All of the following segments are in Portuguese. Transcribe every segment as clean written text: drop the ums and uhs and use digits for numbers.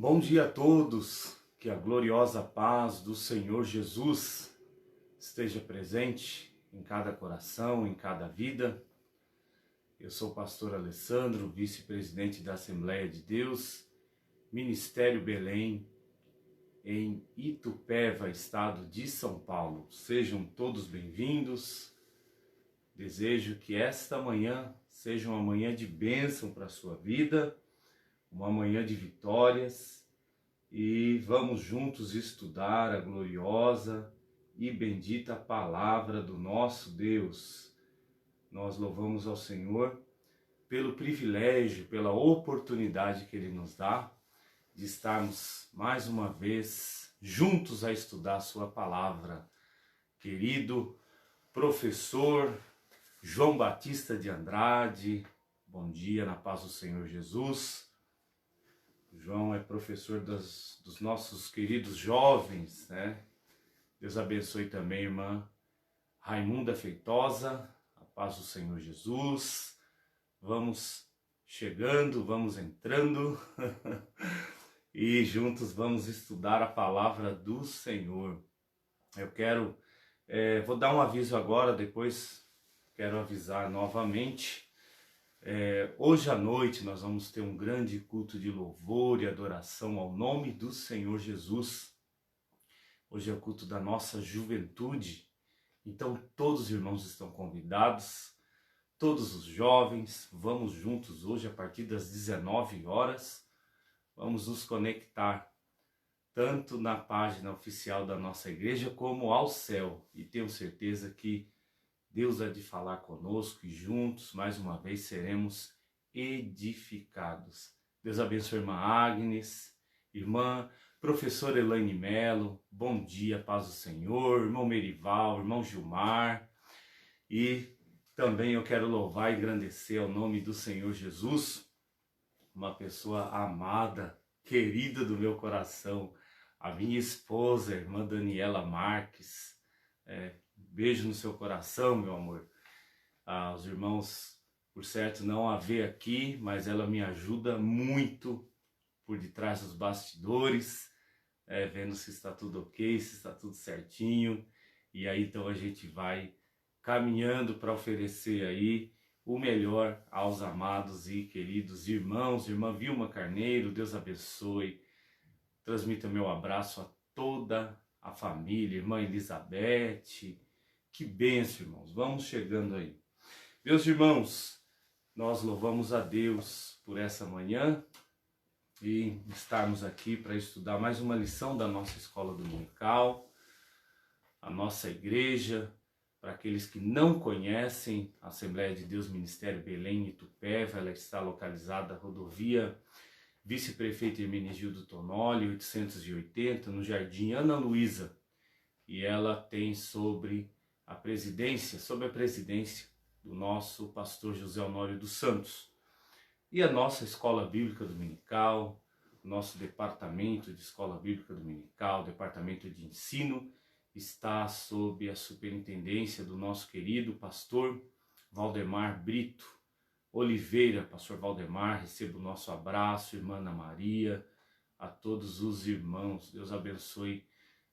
Bom dia a todos, que a gloriosa paz do Senhor Jesus esteja presente em cada coração, em cada vida. Eu sou o pastor Alessandro, vice-presidente da Assembleia de Deus, Ministério Belém, em Itupeva, estado de São Paulo. Sejam todos bem-vindos. Desejo que esta manhã seja uma manhã de bênção para a sua vida, uma manhã de vitórias, e vamos juntos estudar a gloriosa e bendita palavra do nosso Deus. Nós louvamos ao Senhor pelo privilégio, pela oportunidade que Ele nos dá de estarmos mais uma vez juntos a estudar a sua palavra. Querido professor João Batista de Andrade, bom dia na paz do Senhor Jesus. João é professor dos nossos queridos jovens, né? Deus abençoe também a irmã Raimunda Feitosa, a paz do Senhor Jesus. Vamos chegando, vamos entrando e juntos vamos estudar a palavra do Senhor. Eu vou dar um aviso agora, depois quero avisar novamente. Hoje à noite nós vamos ter um grande culto de louvor e adoração ao nome do Senhor Jesus. Hoje é o culto da nossa juventude, então todos os irmãos estão convidados, todos os jovens, vamos juntos hoje a partir das 19 horas, vamos nos conectar tanto na página oficial da nossa igreja como ao céu, e tenho certeza que Deus há de falar conosco e juntos, mais uma vez, seremos edificados. Deus abençoe a irmã Agnes, irmã professora Elaine Melo, bom dia, paz do Senhor, irmão Merival, irmão Gilmar, e também eu quero louvar e engrandecer ao nome do Senhor Jesus, uma pessoa amada, querida do meu coração, a minha esposa, a irmã Daniela Marques. Beijo no seu coração, meu amor. Os irmãos, por certo, não a vê aqui, mas ela me ajuda muito por detrás dos bastidores, vendo se está tudo ok, se está tudo certinho. E aí então a gente vai caminhando para oferecer aí o melhor aos amados e queridos irmãos. Irmã Vilma Carneiro, Deus abençoe. Transmita meu abraço a toda a família, irmã Elizabeth. Que bênção, irmãos. Vamos chegando aí. Meus irmãos, nós louvamos a Deus por essa manhã e estarmos aqui para estudar mais uma lição da nossa escola dominical, a nossa igreja. Para aqueles que não conhecem, a Assembleia de Deus Ministério Belém Itupeva, ela está localizada na rodovia Vice-Prefeito Hermenegildo Tonoli, 880, no Jardim Ana Luísa, e ela tem sob a presidência do nosso pastor José Honório dos Santos. E a nossa escola bíblica dominical, o nosso departamento de escola bíblica dominical, departamento de ensino, está sob a superintendência do nosso querido pastor Valdemar Brito Oliveira. Pastor Valdemar, receba o nosso abraço, irmã Ana Maria, a todos os irmãos, Deus abençoe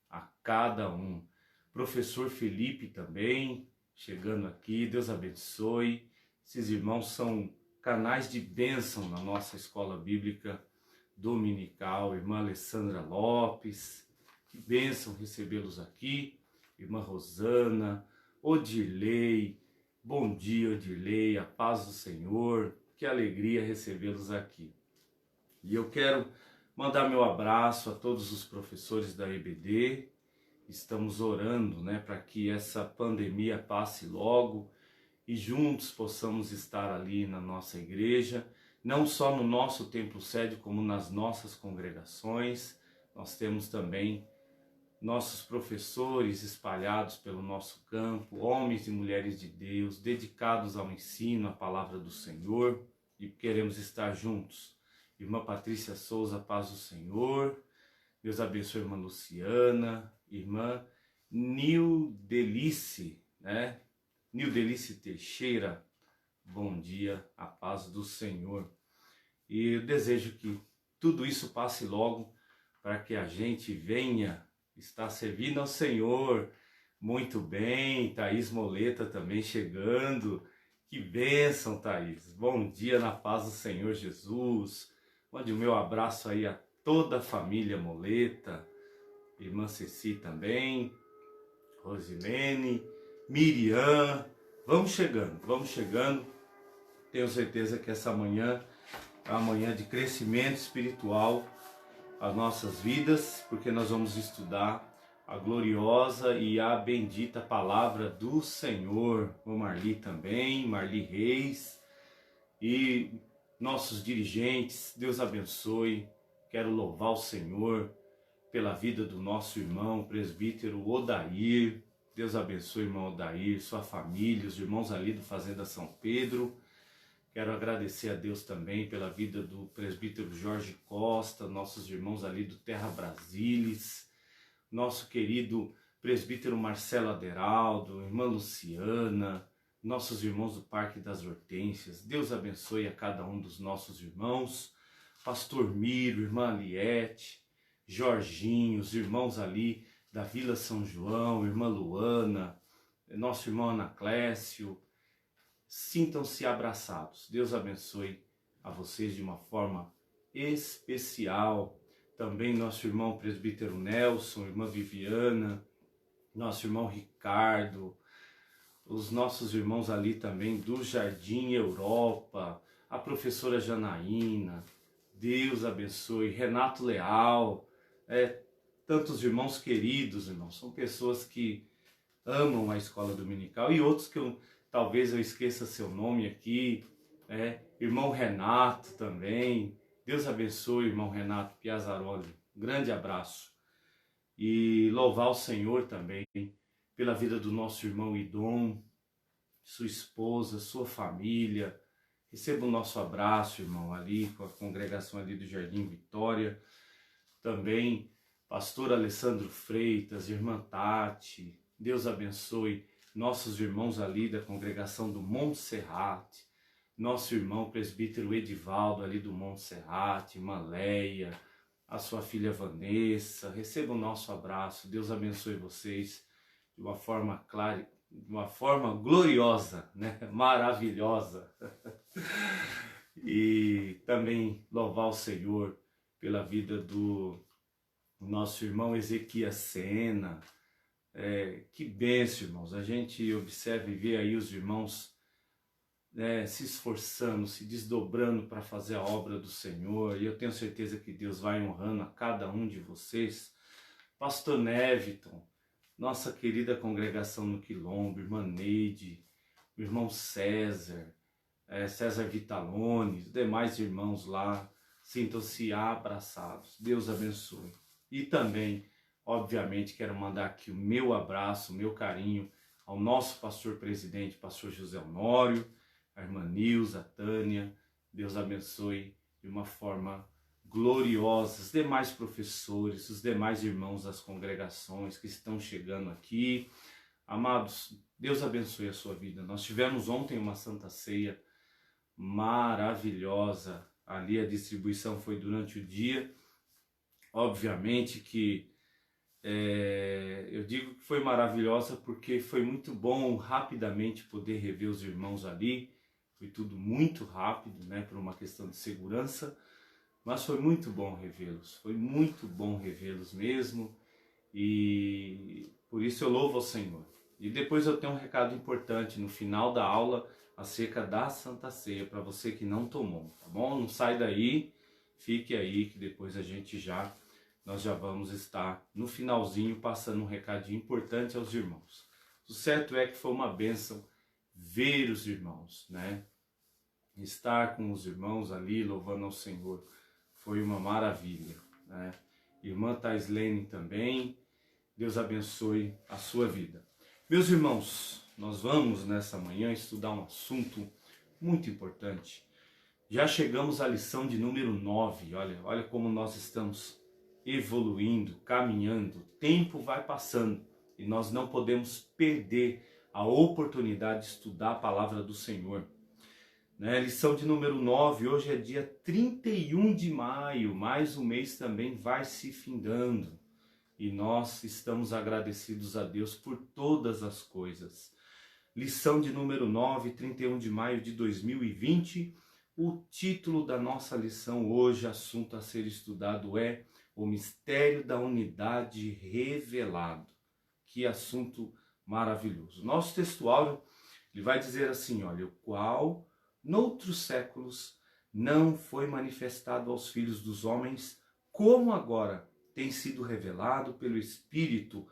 a cada um. Professor Felipe também, chegando aqui, Deus abençoe. Esses irmãos são canais de bênção na nossa escola bíblica dominical. Irmã Alessandra Lopes, que bênção recebê-los aqui. Irmã Rosana, Odirley, bom dia Odirley, a paz do Senhor, que alegria recebê-los aqui. E eu quero mandar meu abraço a todos os professores da EBD. Estamos orando, para que essa pandemia passe logo e juntos possamos estar ali na nossa igreja, não só no nosso templo sede, como nas nossas congregações. Nós temos também nossos professores espalhados pelo nosso campo, homens e mulheres de Deus, dedicados ao ensino, à palavra do Senhor, e queremos estar juntos. Irmã Patrícia Souza, paz do Senhor. Deus abençoe a irmã Luciana, irmã Nildelice, Nildelice Teixeira, bom dia, a paz do Senhor. E eu desejo que tudo isso passe logo para que a gente venha estar servindo ao Senhor. Muito bem, Thaís Moleta também chegando. Que bênção, Thaís. Bom dia na paz do Senhor Jesus. Mande o meu abraço aí a toda a família Moleta, irmã Ceci também, Rosilene, Miriam. Vamos chegando. Tenho certeza que essa manhã é uma manhã de crescimento espiritual às nossas vidas, porque nós vamos estudar a gloriosa e a bendita palavra do Senhor. O Marli também, Marli Reis e nossos dirigentes, Deus abençoe. Quero louvar o Senhor pela vida do nosso irmão, presbítero Odair. Deus abençoe, irmão Odair, sua família, os irmãos ali do Fazenda São Pedro. Quero agradecer a Deus também pela vida do presbítero Jorge Costa, nossos irmãos ali do Terra Brasilis, nosso querido presbítero Marcelo Aderaldo, irmã Luciana, nossos irmãos do Parque das Hortênsias. Deus abençoe a cada um dos nossos irmãos, pastor Miro, irmã Aliete, Jorginho, os irmãos ali da Vila São João, irmã Luana, nosso irmão Anaclécio. Sintam-se abraçados. Deus abençoe a vocês de uma forma especial. Também nosso irmão presbítero Nelson, irmã Viviana, nosso irmão Ricardo, os nossos irmãos ali também do Jardim Europa, a professora Janaína. Deus abençoe. Renato Leal, tantos irmãos queridos, irmãos. São pessoas que amam a escola dominical e outros que talvez eu esqueça seu nome aqui, irmão Renato também. Deus abençoe, irmão Renato Piazzaroli. Grande abraço. E louvar o Senhor também pela vida do nosso irmão Idom, sua esposa, sua família. Receba o nosso abraço, irmão, ali com a congregação ali do Jardim Vitória. Também pastor Alessandro Freitas, irmã Tati. Deus abençoe nossos irmãos ali da congregação do Montserrat, nosso irmão presbítero Edivaldo ali do Montserrat, irmã Leia, a sua filha Vanessa. Receba o nosso abraço. Deus abençoe vocês de uma forma clara, de uma forma gloriosa, né? Maravilhosa. E também louvar o Senhor pela vida do nosso irmão Ezequias Sena. Que bênção, irmãos. A gente observa e vê aí os irmãos se esforçando, se desdobrando para fazer a obra do Senhor. E eu tenho certeza que Deus vai honrando a cada um de vocês. Pastor Neviton, nossa querida congregação no Quilombo, irmã Neide, o irmão César, César Vitalone, os demais irmãos lá, sintam-se abraçados. Deus abençoe. E também, obviamente, quero mandar aqui o meu abraço, o meu carinho ao nosso pastor presidente, pastor José Honório, a irmã Nilza, a Tânia. Deus abençoe de uma forma gloriosa os demais professores, os demais irmãos das congregações que estão chegando aqui. Amados, Deus abençoe a sua vida. Nós tivemos ontem uma Santa Ceia maravilhosa. Ali a distribuição foi durante o dia. Obviamente que eu digo que foi maravilhosa porque foi muito bom rapidamente poder rever os irmãos ali. Foi tudo muito rápido, né, por uma questão de segurança, mas foi muito bom revê-los. Foi muito bom revê-los mesmo, e por isso eu louvo ao Senhor. E depois eu tenho um recado importante no final da aula acerca da Santa Ceia, para você que não tomou, tá bom? Não sai daí, fique aí que depois nós já vamos estar no finalzinho passando um recadinho importante aos irmãos. O certo é que foi uma bênção ver os irmãos, né? Estar com os irmãos ali louvando ao Senhor foi uma maravilha, né? Irmã Taislene também, Deus abençoe a sua vida. Meus irmãos, nós vamos nessa manhã estudar um assunto muito importante. Já chegamos à lição de número 9, olha como nós estamos evoluindo, caminhando, o tempo vai passando e nós não podemos perder a oportunidade de estudar a palavra do Senhor. né? Lição de número 9, hoje é dia 31 de maio, mais um mês também vai se findando. E nós estamos agradecidos a Deus por todas as coisas. Lição de número 9, 31 de maio de 2020. O título da nossa lição hoje, assunto a ser estudado é o mistério da unidade revelado. Que assunto maravilhoso. Nosso textuário, ele vai dizer assim, olha, o qual noutros séculos não foi manifestado aos filhos dos homens, como agora tem sido revelado pelo Espírito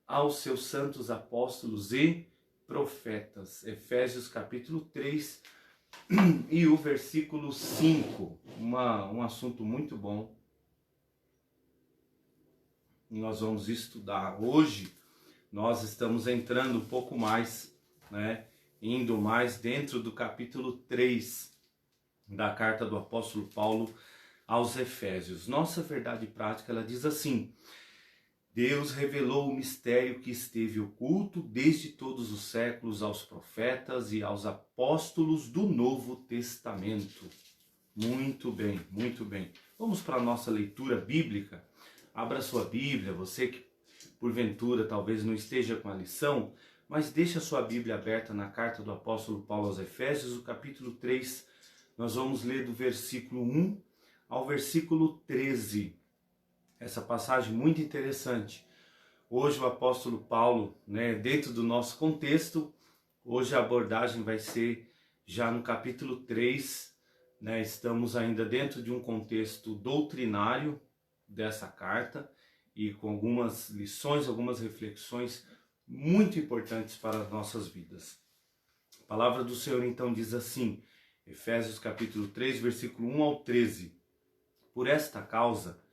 aos seus santos apóstolos e profetas. Efésios capítulo 3 e o versículo 5. Um assunto muito bom. Nós vamos estudar hoje. Nós estamos entrando um pouco mais, né? Indo mais dentro do capítulo 3 da carta do apóstolo Paulo aos Efésios. Nossa verdade prática, ela diz assim: Deus revelou o mistério que esteve oculto desde todos os séculos aos profetas e aos apóstolos do Novo Testamento. Muito bem, muito bem. Vamos para a nossa leitura bíblica. Abra sua Bíblia, você que porventura talvez não esteja com a lição, mas deixe a sua Bíblia aberta na carta do apóstolo Paulo aos Efésios, o capítulo 3. Nós vamos ler do versículo 1 ao versículo 13. Essa passagem muito interessante. Hoje o apóstolo Paulo, né, dentro do nosso contexto, hoje a abordagem vai ser já no capítulo 3, né, estamos ainda dentro de um contexto doutrinário dessa carta e com algumas lições, algumas reflexões muito importantes para as nossas vidas. A palavra do Senhor então diz assim, Efésios capítulo 3, versículo 1 ao 13. Por esta causa,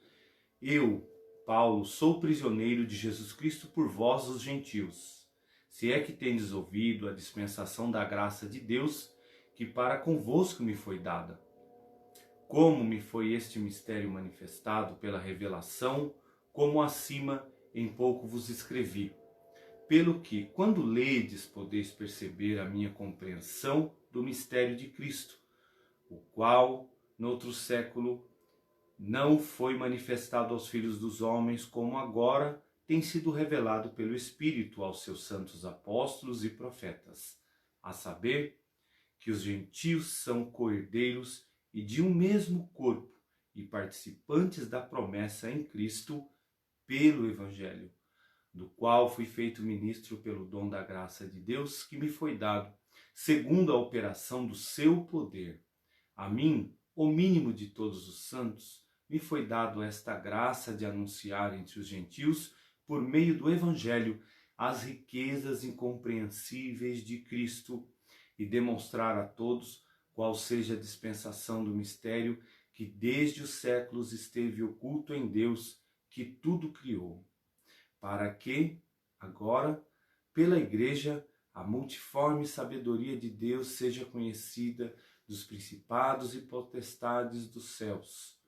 eu, Paulo, sou prisioneiro de Jesus Cristo por vós, os gentios. Se é que tendes ouvido a dispensação da graça de Deus, que para convosco me foi dada. Como me foi este mistério manifestado pela revelação, como acima em pouco vos escrevi. Pelo que, quando ledes, podeis perceber a minha compreensão do mistério de Cristo, o qual, noutro século, não foi manifestado aos filhos dos homens, como agora tem sido revelado pelo Espírito aos seus santos apóstolos e profetas, a saber, que os gentios são co-herdeiros e de um mesmo corpo, e participantes da promessa em Cristo pelo Evangelho, do qual fui feito ministro pelo dom da graça de Deus que me foi dado, segundo a operação do seu poder. A mim, o mínimo de todos os santos, me foi dado esta graça de anunciar entre os gentios, por meio do Evangelho, as riquezas incompreensíveis de Cristo e demonstrar a todos qual seja a dispensação do mistério que desde os séculos esteve oculto em Deus, que tudo criou, para que, agora, pela Igreja, a multiforme sabedoria de Deus seja conhecida dos principados e potestades dos céus,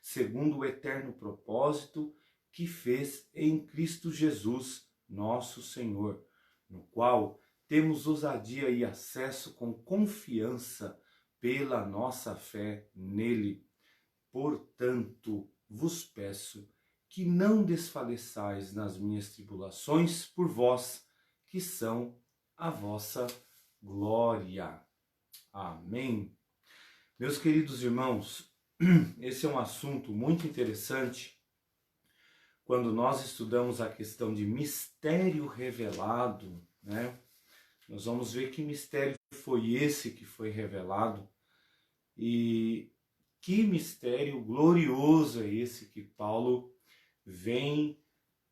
segundo o eterno propósito que fez em Cristo Jesus, nosso Senhor, no qual temos ousadia e acesso com confiança pela nossa fé nele. Portanto, vos peço que não desfaleçais nas minhas tribulações por vós, que são a vossa glória. Amém. Meus queridos irmãos, esse é um assunto muito interessante quando nós estudamos a questão de mistério revelado, né? Nós vamos ver que mistério foi esse que foi revelado e que mistério glorioso é esse que Paulo vem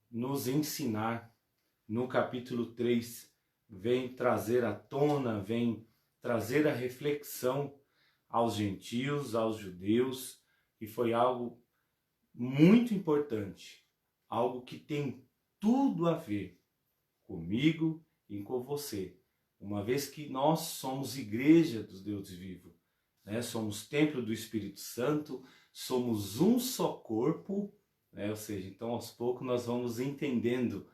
nos ensinar no capítulo 3, vem trazer à tona, vem trazer a reflexão aos gentios, aos judeus, e foi algo muito importante, algo que tem tudo a ver comigo e com você, uma vez que nós somos igreja do Deus vivo, né? Somos templo do Espírito Santo, somos um só corpo, né? Ou seja, então aos poucos nós vamos entendendo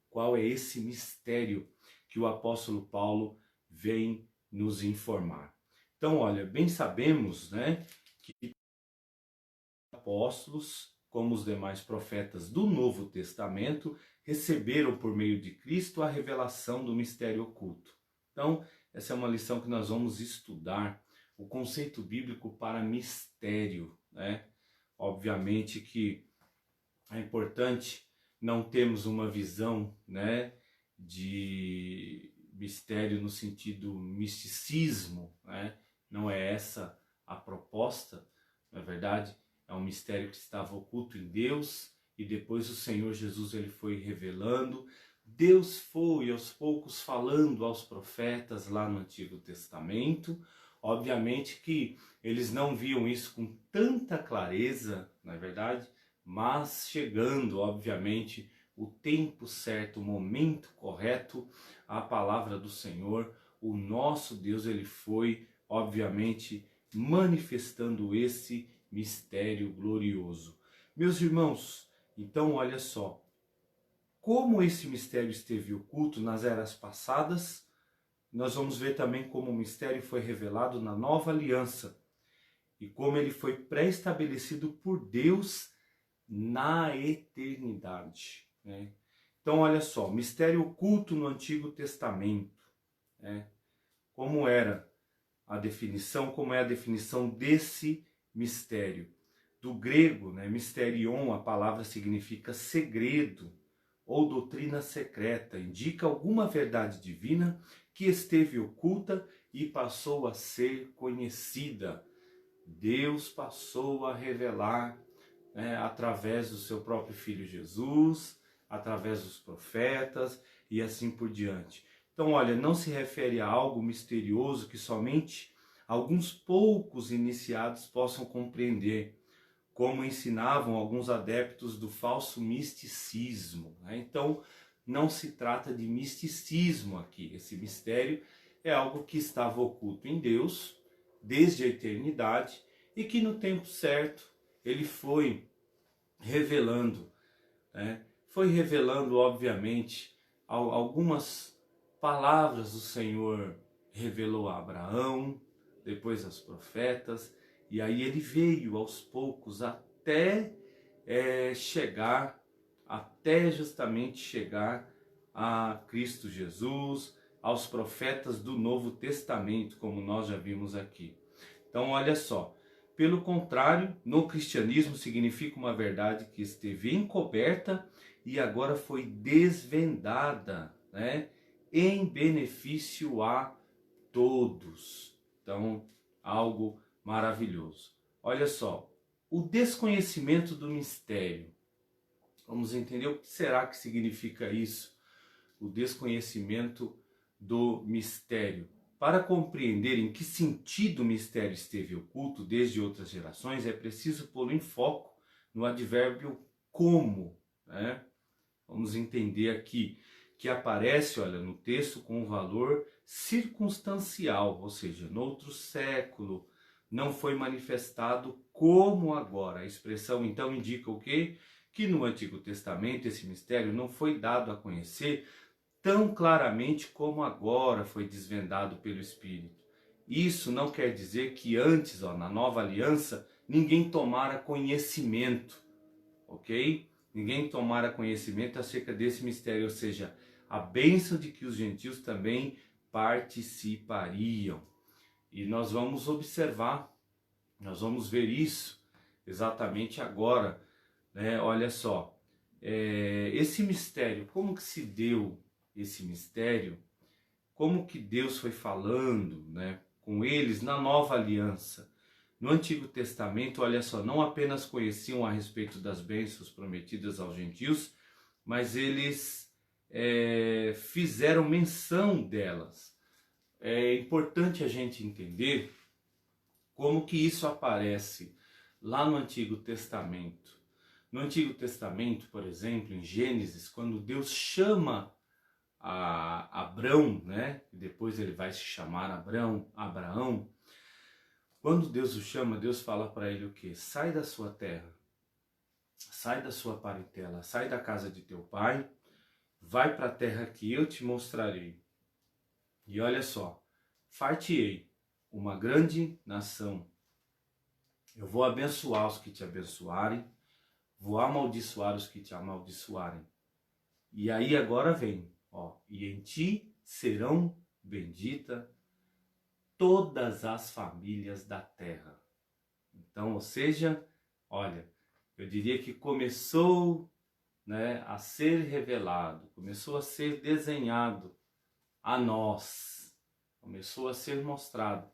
qual é esse mistério que o apóstolo Paulo vem nos informar. Então, olha, bem sabemos, né, que apóstolos, como os demais profetas do Novo Testamento, receberam por meio de Cristo a revelação do mistério oculto. Então, essa é uma lição que nós vamos estudar, o conceito bíblico para mistério, né? Obviamente que é importante não termos uma visão, né, de mistério no sentido misticismo, né? Não é essa a proposta, na verdade. É um mistério que estava oculto em Deus e depois o Senhor Jesus ele foi revelando. Deus foi aos poucos falando aos profetas lá no Antigo Testamento. Obviamente que eles não viam isso com tanta clareza, na verdade, mas chegando, obviamente, o tempo certo, o momento correto, a palavra do Senhor, o nosso Deus, ele foi, obviamente, manifestando esse mistério glorioso. Meus irmãos, então olha só, como esse mistério esteve oculto nas eras passadas, nós vamos ver também como o mistério foi revelado na nova aliança e como ele foi pré-estabelecido por Deus na eternidade, né? Então olha só, mistério oculto no Antigo Testamento, né? Como era a definição, como é a definição desse mistério? Do grego, né, mysterion, a palavra significa segredo ou doutrina secreta, indica alguma verdade divina que esteve oculta e passou a ser conhecida. Deus passou a revelar, né, através do seu próprio Filho Jesus, através dos profetas e assim por diante. Então, olha, não se refere a algo misterioso que somente alguns poucos iniciados possam compreender, como ensinavam alguns adeptos do falso misticismo, né? Então, não se trata de misticismo aqui. Esse mistério é algo que estava oculto em Deus desde a eternidade e que no tempo certo ele foi revelando, né? Foi revelando, obviamente, algumas palavras do Senhor revelou a Abraão, depois aos profetas, e aí ele veio aos poucos até justamente chegar a Cristo Jesus, aos profetas do Novo Testamento, como nós já vimos aqui. Então olha só, pelo contrário, no cristianismo significa uma verdade que esteve encoberta e agora foi desvendada, né, em benefício a todos. Então, algo maravilhoso. Olha só, o desconhecimento do mistério. Vamos entender o que será que significa isso, o desconhecimento do mistério. Para compreender em que sentido o mistério esteve oculto desde outras gerações, é preciso pô-lo em foco no advérbio como, né? Vamos entender aqui que aparece, olha, no texto com um valor circunstancial, ou seja, no outro século, não foi manifestado como agora. A expressão então indica o quê? Que no Antigo Testamento esse mistério não foi dado a conhecer tão claramente como agora foi desvendado pelo Espírito. Isso não quer dizer que antes, na nova aliança, ninguém tomara conhecimento, ok? Ninguém tomara conhecimento acerca desse mistério, ou seja, a bênção de que os gentios também participariam. E nós vamos observar, nós vamos ver isso exatamente agora, né? Olha só, esse mistério, como que se deu esse mistério? Como que Deus foi falando, né, com eles na nova aliança? No Antigo Testamento, olha só, não apenas conheciam a respeito das bênçãos prometidas aos gentios, mas eles fizeram menção delas. É importante a gente entender como que isso aparece lá no Antigo Testamento. No Antigo Testamento, por exemplo, em Gênesis, quando Deus chama a Abrão, né? Depois ele vai se chamar Abraão. Quando Deus o chama, Deus fala para ele o quê? Sai da sua terra, sai da sua parentela, sai da casa de teu pai, vai para a terra que eu te mostrarei. E olha só, far-te-ei uma grande nação. Eu vou abençoar os que te abençoarem, vou amaldiçoar os que te amaldiçoarem. E aí agora vem, ó, e em ti serão benditas todas as famílias da terra. Então, ou seja, olha, eu diria que começou, né, a ser revelado, começou a ser desenhado a nós, começou a ser mostrado.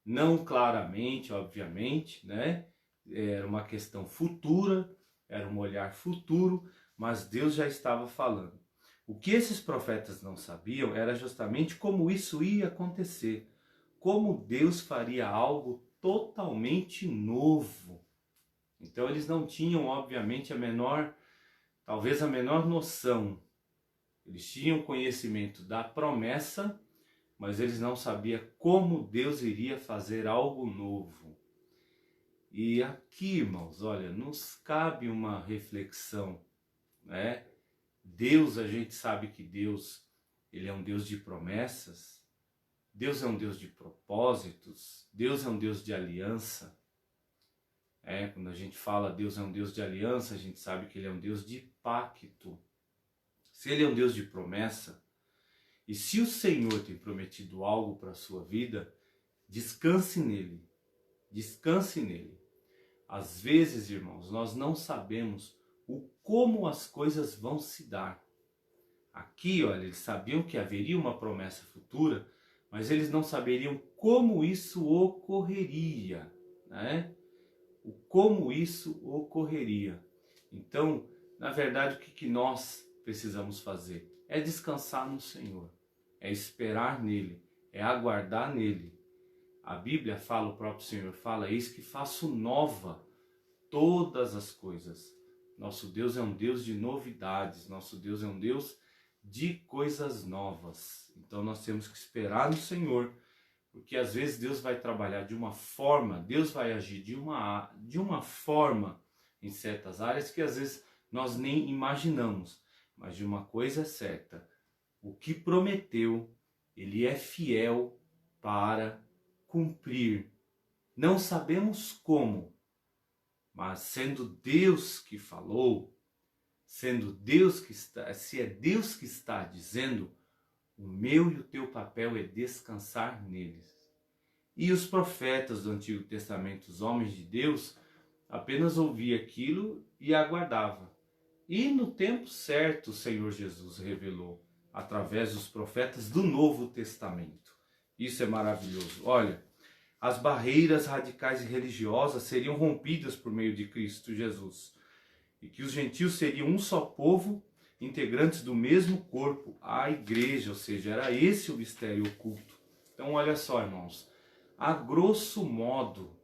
Não claramente, obviamente, né? Era uma questão futura, era um olhar futuro, mas Deus já estava falando. O que esses profetas não sabiam era justamente como isso ia acontecer, como Deus faria algo totalmente novo. Então eles não tinham, obviamente, talvez a menor noção. Eles tinham conhecimento da promessa, mas eles não sabiam como Deus iria fazer algo novo. E aqui, irmãos, olha, nos cabe uma reflexão, né? Deus, a gente sabe que Deus, ele é um Deus de promessas, Deus é um Deus de propósitos, Deus é um Deus de aliança. Quando a gente fala Deus é um Deus de aliança, a gente sabe que ele é um Deus de pacto. Se ele é um Deus de promessa, e se o Senhor tem prometido algo para a sua vida, descanse nele. Descanse nele. Às vezes, irmãos, nós não sabemos como as coisas vão se dar. Aqui, olha, eles sabiam que haveria uma promessa futura, mas eles não saberiam como isso ocorreria, né? Como isso ocorreria. Então, na verdade, o que nós precisamos fazer? É descansar no Senhor. É esperar nele, é aguardar nele. A Bíblia fala, o próprio Senhor fala, eis que faço nova todas as coisas. Nosso Deus é um Deus de novidades, nosso Deus é um Deus de coisas novas. Então nós temos que esperar no Senhor, porque às vezes Deus vai trabalhar de uma forma, Deus vai agir de uma forma em certas áreas que às vezes nós nem imaginamos. Mas de uma coisa é certa, o que prometeu, ele é fiel para cumprir. Não sabemos como, mas sendo Deus que falou, sendo Deus que está, se é Deus que está dizendo, o meu e o teu papel é descansar neles. E os profetas do Antigo Testamento, os homens de Deus, apenas ouviam aquilo e aguardavam. E no tempo certo o Senhor Jesus revelou através dos profetas do Novo Testamento. Isso é maravilhoso. Olha, as barreiras radicais e religiosas seriam rompidas por meio de Cristo Jesus. E que os gentios seriam um só povo, integrantes do mesmo corpo, a igreja, ou seja, era esse o mistério oculto. Então olha só, irmãos, a grosso modo,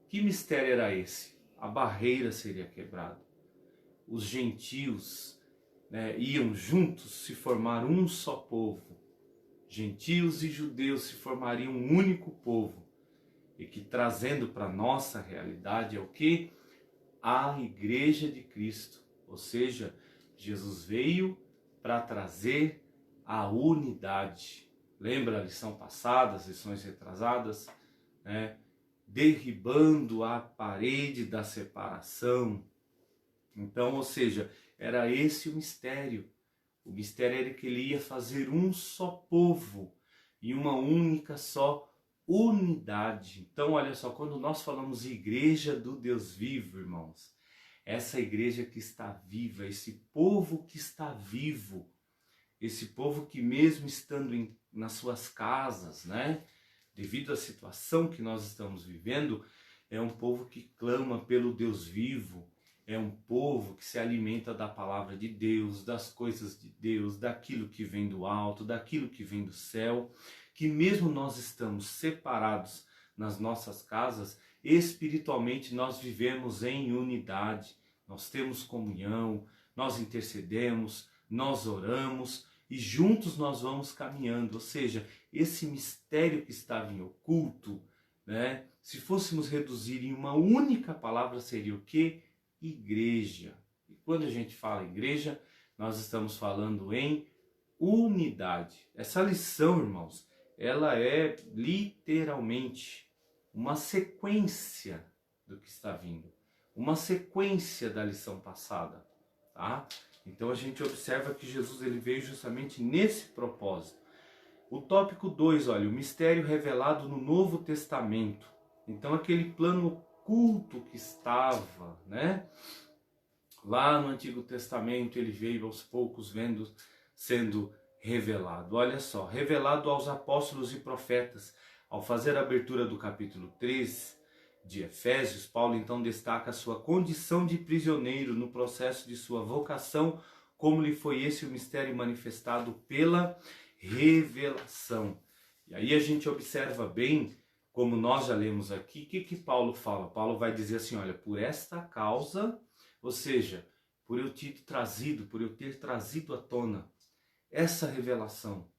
que mistério era esse? A barreira seria quebrada. Os gentios, né, iam juntos se formar um só povo. Gentios e judeus se formariam um único povo. E que trazendo para a nossa realidade é o que? A Igreja de Cristo. Ou seja, Jesus veio para trazer a unidade. Lembra a lição passada, as lições retrasadas, né? Derribando a parede da separação. Então, ou seja, era esse o mistério. O mistério era que ele ia fazer um só povo e uma única só unidade. Então, olha só, quando nós falamos igreja do Deus vivo, irmãos, essa igreja que está viva, esse povo que está vivo, esse povo que mesmo estando nas suas casas, né, devido à situação que nós estamos vivendo, é um povo que clama pelo Deus vivo, é um povo que se alimenta da palavra de Deus, das coisas de Deus, daquilo que vem do alto, daquilo que vem do céu, que mesmo nós estamos separados nas nossas casas, espiritualmente nós vivemos em unidade, nós temos comunhão, nós intercedemos, nós oramos e juntos nós vamos caminhando. Ou seja, esse mistério que estava em oculto, né, se fôssemos reduzir em uma única palavra, seria o quê? Igreja. E quando a gente fala igreja, nós estamos falando em unidade. Essa lição, irmãos, ela é literalmente uma sequência do que está vindo, uma sequência da lição passada, tá? Então a gente observa que Jesus ele veio justamente nesse propósito. O tópico 2, olha, o mistério revelado no Novo Testamento. Então aquele plano oculto que estava, né? Lá no Antigo Testamento ele veio aos poucos sendo revelado. Olha só, revelado aos apóstolos e profetas. Ao fazer a abertura do capítulo 3 de Efésios, Paulo então destaca a sua condição de prisioneiro no processo de sua vocação, como lhe foi esse o mistério manifestado pela revelação. E aí a gente observa bem, como nós já lemos aqui, o que Paulo fala? Paulo vai dizer assim, olha, por esta causa, ou seja, por eu ter trazido à tona essa revelação,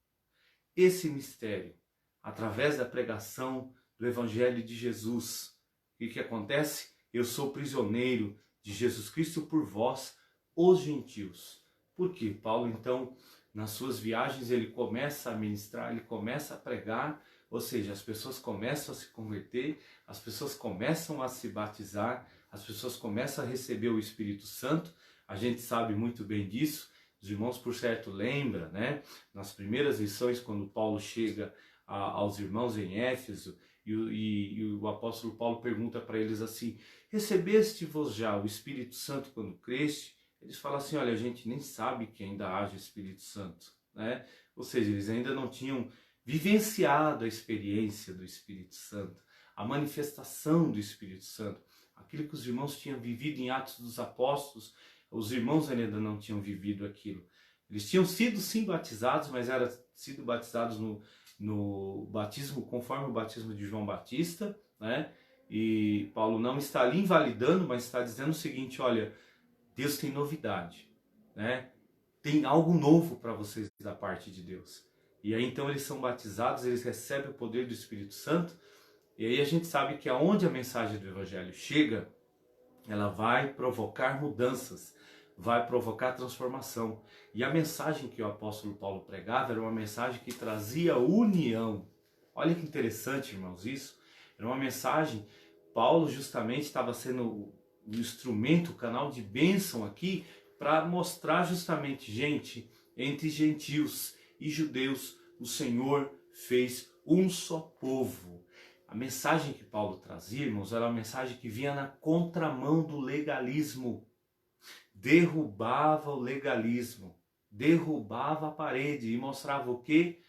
esse mistério, através da pregação do Evangelho de Jesus. O que acontece? Eu sou prisioneiro de Jesus Cristo por vós, os gentios. Por quê? Paulo, então, nas suas viagens, ele começa a ministrar, ele começa a pregar, ou seja, as pessoas começam a se converter, as pessoas começam a se batizar, as pessoas começam a receber o Espírito Santo. A gente sabe muito bem disso. Os irmãos, por certo, lembram, né? Nas primeiras lições, quando Paulo chega aos irmãos em Éfeso, e o apóstolo Paulo pergunta para eles assim, recebeste-vos já o Espírito Santo quando creste? Eles falam assim, olha, a gente nem sabe que ainda haja Espírito Santo, né? Ou seja, eles ainda não tinham vivenciado a experiência do Espírito Santo, a manifestação do Espírito Santo, aquilo que os irmãos tinham vivido em Atos dos Apóstolos. Os irmãos ainda não tinham vivido aquilo. Eles tinham sido sim batizados, mas eram sido batizados no batismo conforme o batismo de João Batista, né? E Paulo não está ali invalidando, mas está dizendo o seguinte, olha, Deus tem novidade, né? Tem algo novo para vocês da parte de Deus. E aí então eles são batizados, eles recebem o poder do Espírito Santo, e aí a gente sabe que aonde a mensagem do Evangelho chega, ela vai provocar mudanças, vai provocar transformação. E a mensagem que o apóstolo Paulo pregava era uma mensagem que trazia união. Olha que interessante, irmãos, isso. Era uma mensagem, Paulo justamente estava sendo o instrumento, o canal de bênção aqui, para mostrar justamente, gente, entre gentios e judeus, o Senhor fez um só povo. A mensagem que Paulo trazia, irmãos, era uma mensagem que vinha na contramão do legalismo. Derrubava o legalismo, derrubava a parede e mostrava o quê?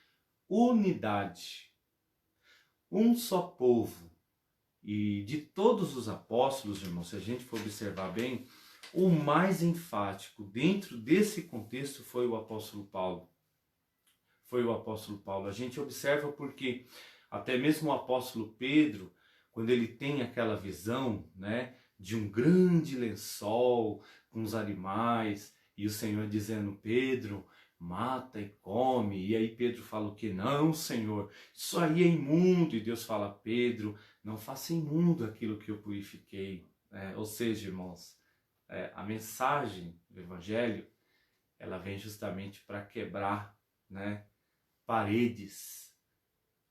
Unidade. Um só povo. E de todos os apóstolos, irmãos, se a gente for observar bem, o mais enfático dentro desse contexto foi o apóstolo Paulo. Foi o apóstolo Paulo. A gente observa porque até mesmo o apóstolo Pedro, quando ele tem aquela visão, né, de um grande lençol com os animais, e o Senhor dizendo, Pedro, mata e come. E aí Pedro fala o que? Não, Senhor, isso aí é imundo. E Deus fala, Pedro, não faça imundo aquilo que eu purifiquei. Ou seja, irmãos, a mensagem do Evangelho, ela vem justamente para quebrar, né, paredes,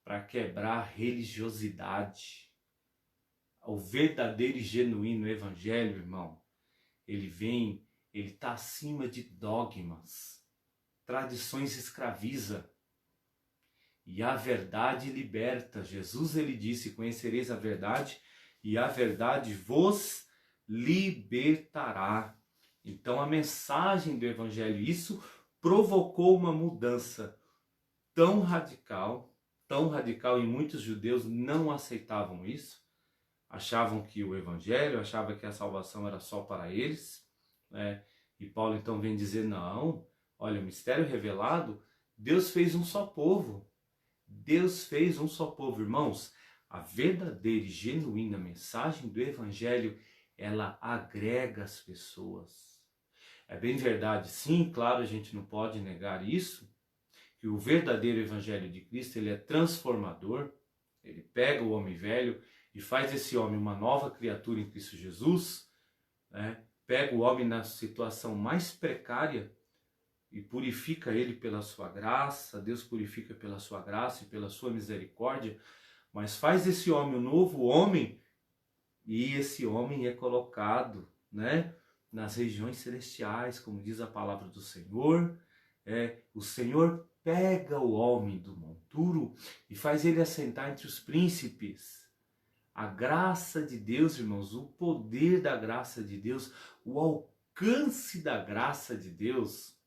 para quebrar religiosidade. O verdadeiro e genuíno Evangelho, irmão, ele está acima de dogmas. Tradições escraviza. E a verdade liberta. Jesus, ele disse, conhecereis a verdade e a verdade vos libertará. Então a mensagem do Evangelho, isso provocou uma mudança tão radical, e muitos judeus não aceitavam isso. Achavam que o Evangelho, achavam que a salvação era só para eles, né? E Paulo então vem dizer, não, olha, o mistério revelado, Deus fez um só povo. Deus fez um só povo, irmãos. A verdadeira e genuína mensagem do Evangelho, ela agrega as pessoas. É bem verdade, sim, claro, a gente não pode negar isso, que o verdadeiro Evangelho de Cristo, ele é transformador, ele pega o homem velho e faz desse homem uma nova criatura em Cristo Jesus, né? Pega o homem na situação mais precária e purifica ele pela sua graça, Deus purifica pela sua graça e pela sua misericórdia, mas faz desse homem um novo homem, e esse homem é colocado, né, nas regiões celestiais, como diz a palavra do Senhor. O Senhor pega o homem do monturo e faz ele assentar entre os príncipes. A graça de Deus, irmãos, o poder da graça de Deus, o alcance da graça de Deus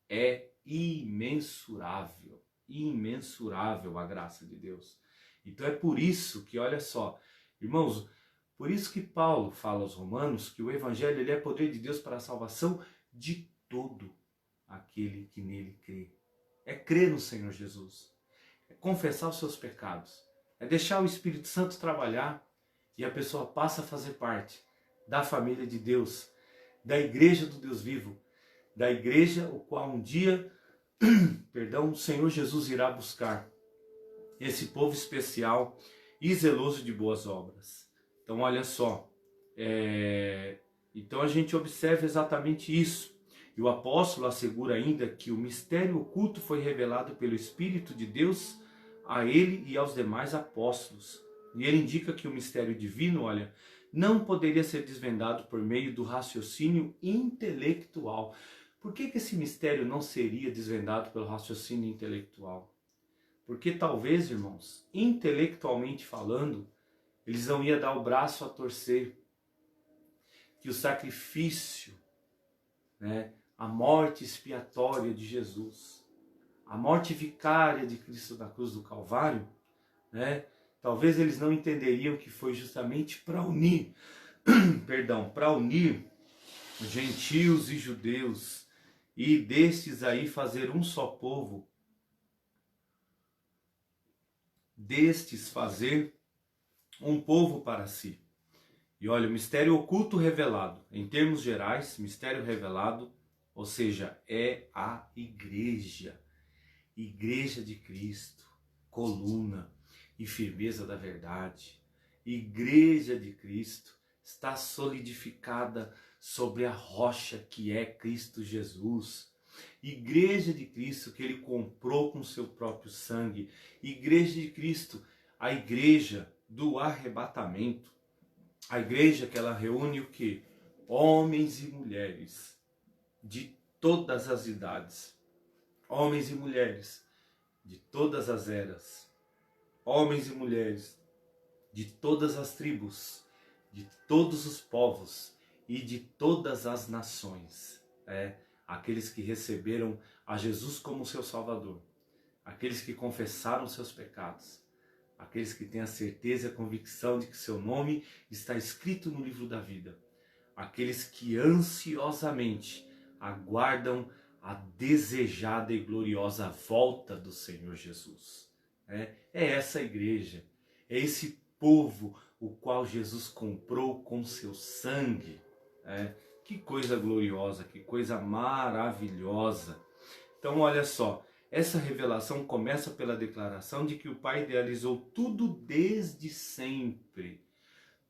é imensurável. Imensurável a graça de Deus. Então é por isso que, olha só, irmãos, por isso que Paulo fala aos Romanos que o Evangelho ele é poder de Deus para a salvação de todo aquele que nele crê. É crer no Senhor Jesus, é confessar os seus pecados, é deixar o Espírito Santo trabalhar e a pessoa passa a fazer parte da família de Deus, da igreja do Deus vivo, da igreja o qual um dia, o Senhor Jesus irá buscar esse povo especial e zeloso de boas obras. Então olha só, então a gente observa exatamente isso. E o apóstolo assegura ainda que o mistério oculto foi revelado pelo Espírito de Deus a ele e aos demais apóstolos. E ele indica que o mistério divino, olha, não poderia ser desvendado por meio do raciocínio intelectual. Por que esse mistério não seria desvendado pelo raciocínio intelectual? Porque talvez, irmãos, intelectualmente falando, eles não iam dar o braço a torcer, que o sacrifício, né, a morte expiatória de Jesus, a morte vicária de Cristo na cruz do Calvário, né, talvez eles não entenderiam que foi justamente para unir, para unir gentios e judeus, e destes aí fazer um só povo, destes fazer um povo para si. E olha, o mistério oculto revelado, em termos gerais, mistério revelado, ou seja, é a igreja. Igreja de Cristo, coluna e firmeza da verdade. Igreja de Cristo está solidificada sobre a rocha que é Cristo Jesus. Igreja de Cristo que ele comprou com seu próprio sangue. Igreja de Cristo, a igreja do arrebatamento. A igreja que ela reúne o quê? Homens e mulheres de todas as idades. Homens e mulheres de todas as eras. Homens e mulheres de todas as tribos, de todos os povos e de todas as nações. Aqueles que receberam a Jesus como seu Salvador. Aqueles que confessaram seus pecados. Aqueles que têm a certeza e a convicção de que seu nome está escrito no livro da vida. Aqueles que ansiosamente aguardam a desejada e gloriosa volta do Senhor Jesus. É essa igreja, é esse povo o qual Jesus comprou com seu sangue. Que coisa gloriosa, que coisa maravilhosa. Então olha só, essa revelação começa pela declaração de que o Pai idealizou tudo desde sempre.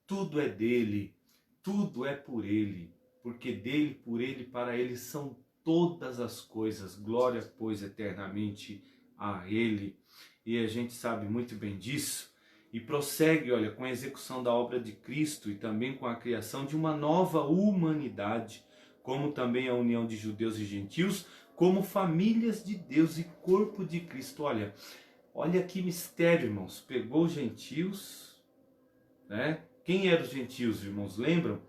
Tudo é dele, tudo é por ele, porque dele, por ele, para ele são todas as coisas. Glória, pois, eternamente a ele. E a gente sabe muito bem disso. E prossegue, olha, com a execução da obra de Cristo e também com a criação de uma nova humanidade, como também a união de judeus e gentios, como famílias de Deus e corpo de Cristo. Olha que mistério, irmãos. Pegou os gentios, né? Quem eram os gentios, irmãos? Lembram?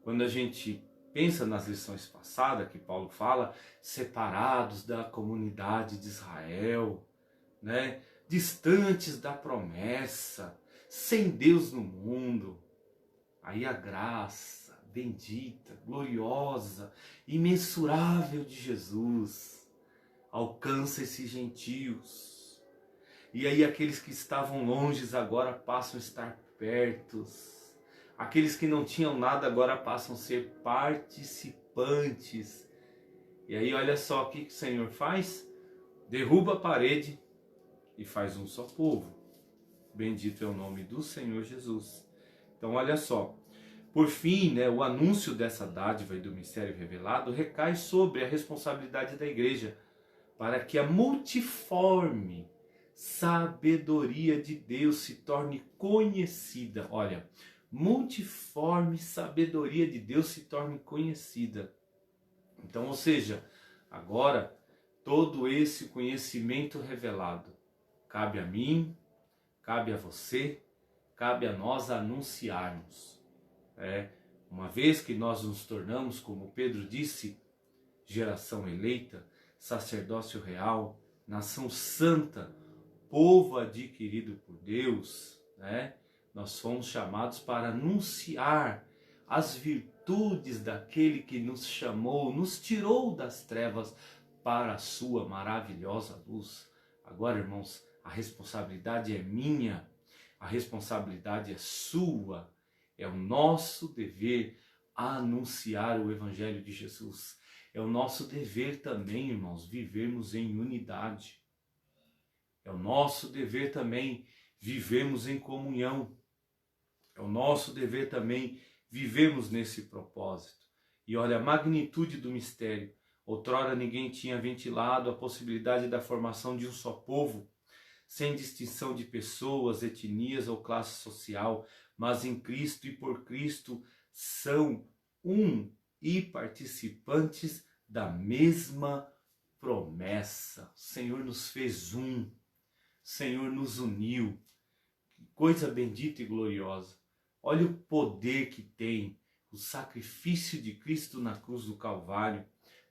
Quando a gente pensa nas lições passadas, que Paulo fala, separados da comunidade de Israel, né? Distantes da promessa, sem Deus no mundo. Aí a graça bendita, gloriosa, imensurável de Jesus alcança esses gentios. E aí aqueles que estavam longe agora passam a estar pertos. Aqueles que não tinham nada agora passam a ser participantes. E aí olha só o que o Senhor faz. Derruba a parede e faz um só povo. Bendito é o nome do Senhor Jesus. Então olha só. Por fim, o anúncio dessa dádiva e do mistério revelado recai sobre a responsabilidade da igreja, para que a multiforme sabedoria de Deus se torne conhecida. Olha, multiforme sabedoria de Deus se torne conhecida. Então, ou seja, agora todo esse conhecimento revelado cabe a mim, cabe a você, cabe a nós anunciarmos. Uma vez que nós nos tornamos, como Pedro disse, geração eleita, sacerdócio real, nação santa, povo adquirido por Deus, nós fomos chamados para anunciar as virtudes daquele que nos chamou, nos tirou das trevas para a sua maravilhosa luz. Agora, irmãos, a responsabilidade é minha, a responsabilidade é sua, é o nosso dever anunciar o Evangelho de Jesus. É o nosso dever também, irmãos, vivermos em unidade. É o nosso dever também vivermos em comunhão. É o nosso dever também vivermos nesse propósito. E olha a magnitude do mistério. Outrora ninguém tinha ventilado a possibilidade da formação de um só povo, sem distinção de pessoas, etnias ou classe social, mas em Cristo e por Cristo são um e participantes da mesma promessa. O Senhor nos fez um, o Senhor nos uniu. Que coisa bendita e gloriosa. Olha o poder que tem o sacrifício de Cristo na cruz do Calvário,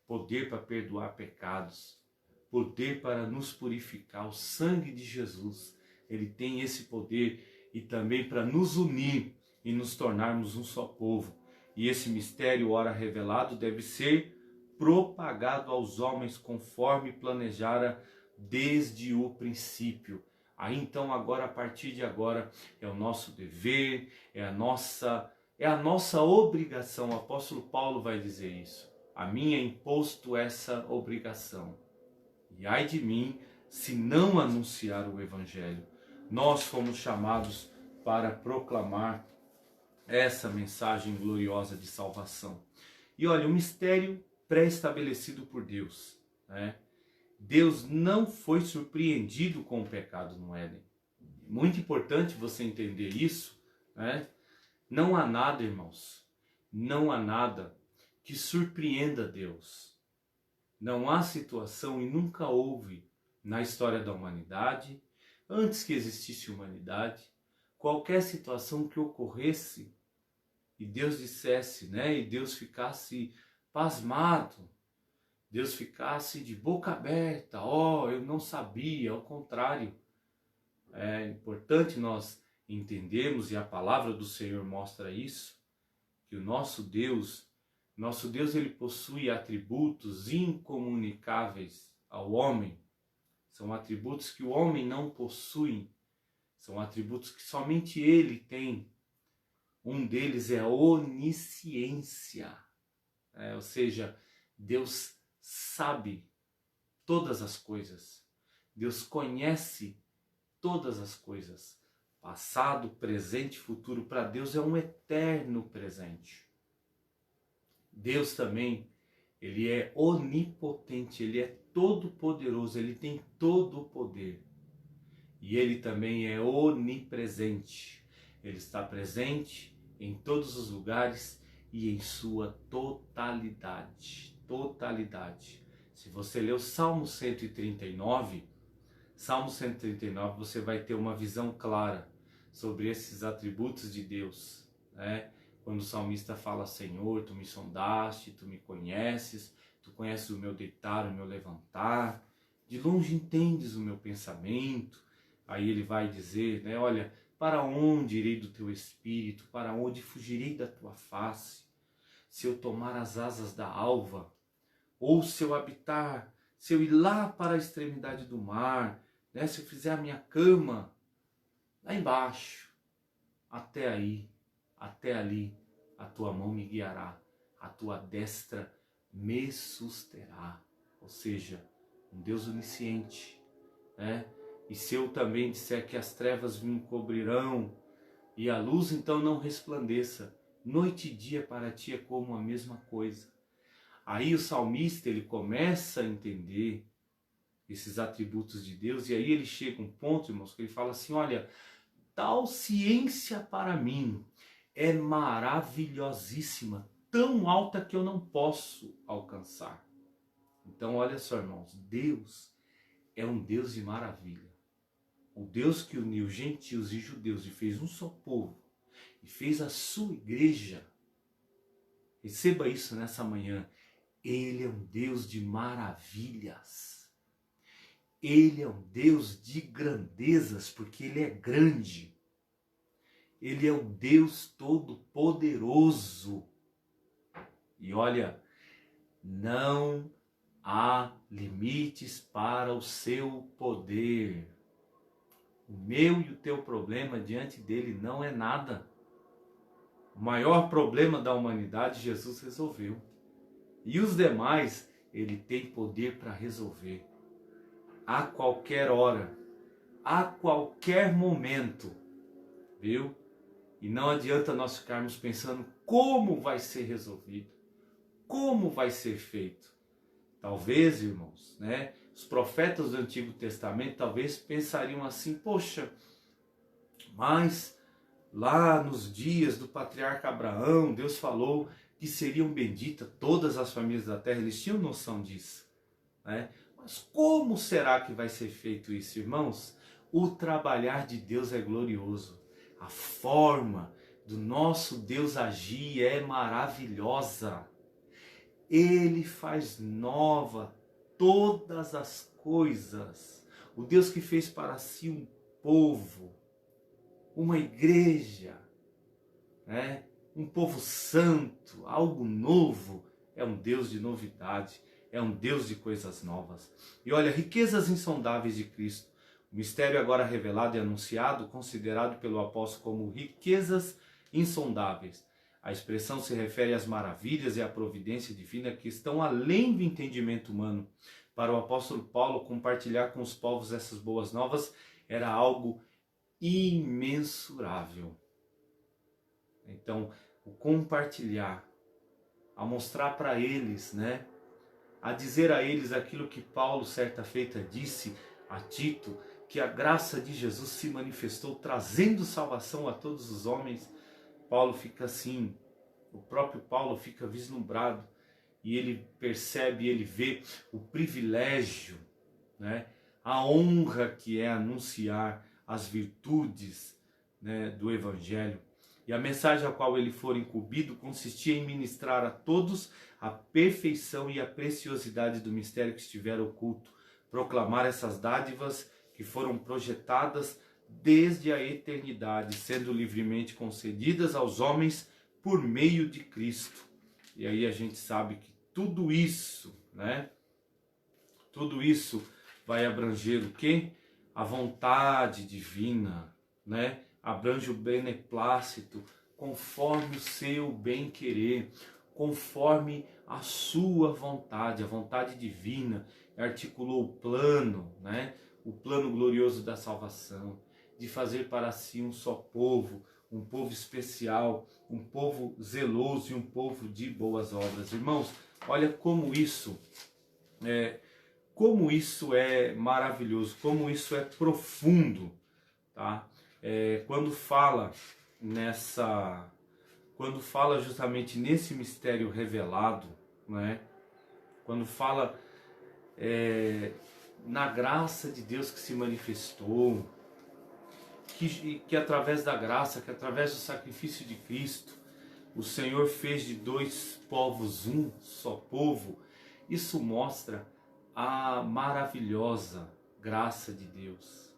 poder para perdoar pecados, poder para nos purificar. O sangue de Jesus, ele tem esse poder e também para nos unir e nos tornarmos um só povo. E esse mistério, ora revelado, deve ser propagado aos homens conforme planejara desde o princípio. Aí então agora, a partir de agora, é o nosso dever, é a nossa obrigação. O apóstolo Paulo vai dizer isso. A mim é imposto essa obrigação. E ai de mim se não anunciar o Evangelho. Nós fomos chamados para proclamar essa mensagem gloriosa de salvação. E olha, o mistério pré-estabelecido por Deus. Deus não foi surpreendido com o pecado no Éden. Muito importante você entender isso. Não há nada, irmãos, não há nada que surpreenda Deus. Não há situação e nunca houve na história da humanidade, antes que existisse humanidade, qualquer situação que ocorresse e Deus dissesse, e Deus ficasse pasmado, Deus ficasse de boca aberta, eu não sabia, ao contrário. É importante nós entendermos, e a palavra do Senhor mostra isso, que o nosso Deus ele possui atributos incomunicáveis ao homem. São atributos que o homem não possui, são atributos que somente ele tem. Um deles é a onisciência, ou seja, Deus sabe todas as coisas. Deus conhece todas as coisas. Passado, presente e futuro. Para Deus é um eterno presente. Deus também, ele é onipotente, ele é todo poderoso, ele tem todo o poder. E ele também é onipresente. Ele está presente em todos os lugares e em sua totalidade. Totalidade. Se você ler o Salmo 139, você vai ter uma visão clara sobre esses atributos de Deus. Quando o salmista fala: Senhor, tu me sondaste, tu me conheces, tu conheces o meu deitar, o meu levantar, de longe entendes o meu pensamento. Aí ele vai dizer, olha, para onde irei do teu espírito, para onde fugirei da tua face? Se eu tomar as asas da alva, ou se eu ir lá para a extremidade do mar, se eu fizer a minha cama lá embaixo, até ali, a tua mão me guiará, a tua destra me susterá. Ou seja, um Deus onisciente, E se eu também disser que as trevas me encobrirão e a luz então não resplandeça, Noite e dia para ti é como a mesma coisa. Aí o salmista ele começa a entender esses atributos de Deus, e aí ele chega a um ponto, irmãos, que ele fala assim, olha, tal ciência para mim é maravilhosíssima, tão alta que eu não posso alcançar. Então olha só, irmãos, Deus é um Deus de maravilha. O Deus que uniu gentios e judeus e fez um só povo, e fez a sua igreja. Receba isso nessa manhã. Ele é um Deus de maravilhas. Ele é um Deus de grandezas, porque Ele é grande. Ele é um Deus todo-poderoso. E olha, não há limites para o seu poder. O meu e o teu problema diante dele não é nada. O maior problema da humanidade Jesus resolveu. E os demais, ele tem poder para resolver. A qualquer hora, a qualquer momento, viu? E não adianta nós ficarmos pensando como vai ser resolvido, como vai ser feito. Talvez, irmãos, né? Os profetas do Antigo Testamento talvez pensariam assim, poxa, mas lá nos dias do patriarca Abraão, Deus falou que seriam benditas todas as famílias da terra, eles tinham noção disso, né? Mas como será que vai ser feito isso, irmãos? O trabalhar de Deus é glorioso. A forma do nosso Deus agir é maravilhosa. Ele faz nova todas as coisas. O Deus que fez para si um povo, uma igreja, né? Um povo santo, algo novo, é um Deus de novidade, é um Deus de coisas novas. E olha, riquezas insondáveis de Cristo, o mistério agora revelado e anunciado, considerado pelo apóstolo como riquezas insondáveis. A expressão se refere às maravilhas e à providência divina que estão além do entendimento humano. Para o apóstolo Paulo, compartilhar com os povos essas boas novas era algo imensurável. Então, o compartilhar, a mostrar para eles, né, a dizer a eles aquilo que Paulo certa feita disse a Tito, que a graça de Jesus se manifestou trazendo salvação a todos os homens. Paulo fica assim, o próprio Paulo fica vislumbrado e ele percebe, ele vê o privilégio, né, a honra que é anunciar as virtudes, né, do Evangelho. E a mensagem a qual ele for incumbido consistia em ministrar a todos a perfeição e a preciosidade do mistério que estiver oculto, proclamar essas dádivas que foram projetadas desde a eternidade, sendo livremente concedidas aos homens por meio de Cristo. E aí a gente sabe que tudo isso, né? Tudo isso vai abranger o quê? A vontade divina, né? Abrange o beneplácito, conforme o seu bem-querer, conforme a sua vontade, a vontade divina, articulou o plano, né? O plano glorioso da salvação, de fazer para si um só povo, um povo especial, um povo zeloso e um povo de boas obras. Irmãos, olha como isso é maravilhoso, como isso é profundo, tá? Quando fala justamente nesse mistério revelado, né? Quando fala na graça de Deus que se manifestou, que através da graça, que através do sacrifício de Cristo, o Senhor fez de dois povos um só povo. Isso mostra a maravilhosa graça de Deus.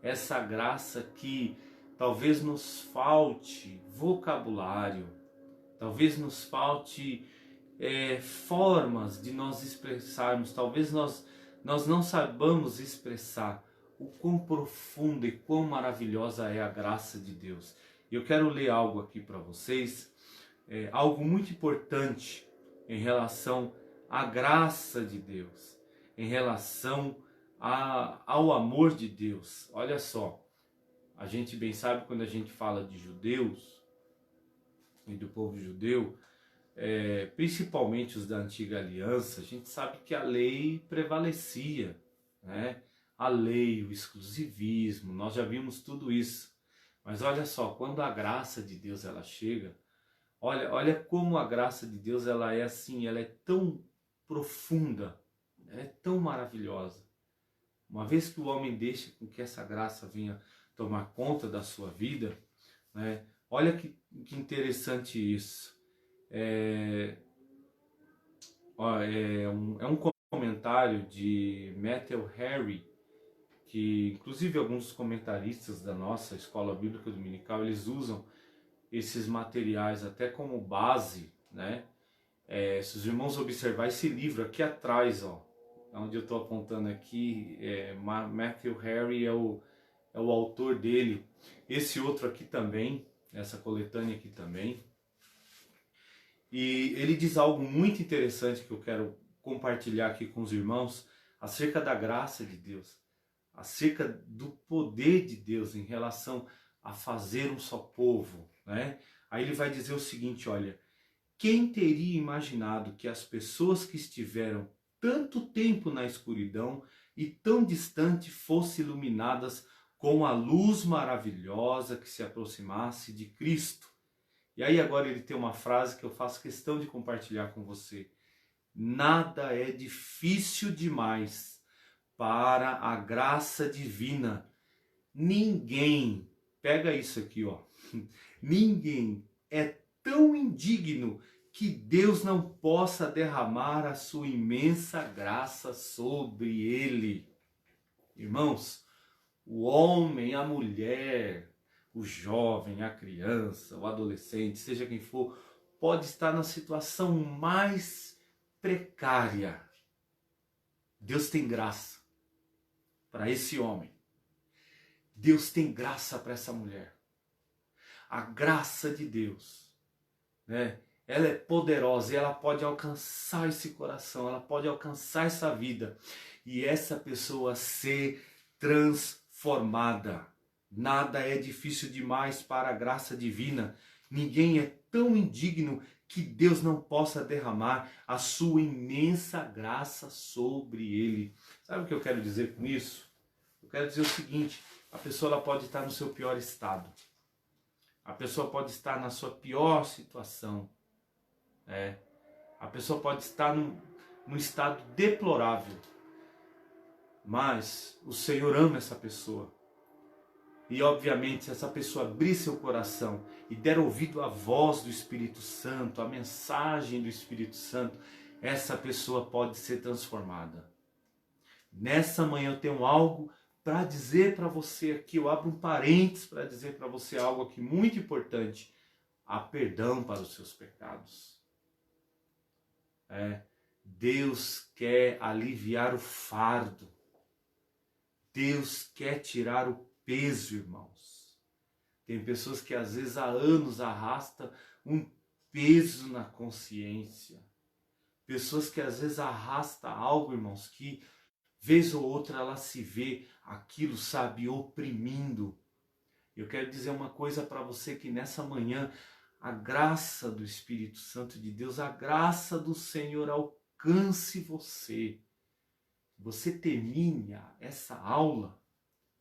Essa graça que talvez nos falte vocabulário, talvez nos falte formas de nós expressarmos, talvez nós não saibamos expressar o quão profunda e quão maravilhosa é a graça de Deus. Eu quero ler algo aqui para vocês, algo muito importante em relação à graça de Deus, em relação ao amor de Deus. Olha só, a gente bem sabe quando a gente fala de judeus, e do povo judeu, principalmente os da antiga aliança, a gente sabe que a lei prevalecia, né? A lei, o exclusivismo, nós já vimos tudo isso. Mas olha só, quando a graça de Deus ela chega, olha como a graça de Deus ela é assim, ela é tão profunda, ela é tão maravilhosa. Uma vez que o homem deixa com que essa graça venha tomar conta da sua vida, né? Olha que interessante isso. É um comentário de Matthew Henry, que inclusive alguns comentaristas da nossa escola bíblica dominical, eles usam esses materiais até como base, né? Se os irmãos observar esse livro aqui atrás, ó, onde eu estou apontando aqui, Matthew Henry é o autor dele. Esse outro aqui também, essa coletânea aqui também. E ele diz algo muito interessante que eu quero compartilhar aqui com os irmãos acerca da graça de Deus, acerca do poder de Deus em relação a fazer um só povo, né? Aí ele vai dizer o seguinte, olha, quem teria imaginado que as pessoas que estiveram tanto tempo na escuridão e tão distante fossem iluminadas com a luz maravilhosa que se aproximasse de Cristo? E aí agora ele tem uma frase que eu faço questão de compartilhar com você. Nada é difícil demais para a graça divina. Ninguém, pega isso aqui, ó. Ninguém é tão indigno que Deus não possa derramar a sua imensa graça sobre ele. Irmãos, o homem, a mulher, o jovem, a criança, o adolescente, seja quem for, pode estar na situação mais precária. Deus tem graça para esse homem. Deus tem graça para essa mulher. A graça de Deus, né? Ela é poderosa e ela pode alcançar esse coração, ela pode alcançar essa vida e essa pessoa ser transformada. Nada é difícil demais para a graça divina. Ninguém é tão indigno que Deus não possa derramar a sua imensa graça sobre ele. Sabe o que eu quero dizer com isso? Eu quero dizer o seguinte, a pessoa ela pode estar no seu pior estado. A pessoa pode estar na sua pior situação. A pessoa pode estar num estado deplorável. Mas o Senhor ama essa pessoa. E obviamente, se essa pessoa abrir seu coração e der ouvido à voz do Espírito Santo, à mensagem do Espírito Santo, essa pessoa pode ser transformada. Nessa manhã eu tenho algo para dizer para você aqui, eu abro um parênteses para dizer para você algo aqui muito importante. Há perdão para os seus pecados. Deus quer aliviar o fardo. Deus quer tirar o peso, irmãos. Tem pessoas que às vezes há anos arrastam um peso na consciência. Pessoas que às vezes arrastam algo, irmãos, que vez ou outra ela se vê aquilo, sabe, oprimindo. Eu quero dizer uma coisa para você que nessa manhã a graça do Espírito Santo de Deus, a graça do Senhor alcance você. Você termine essa aula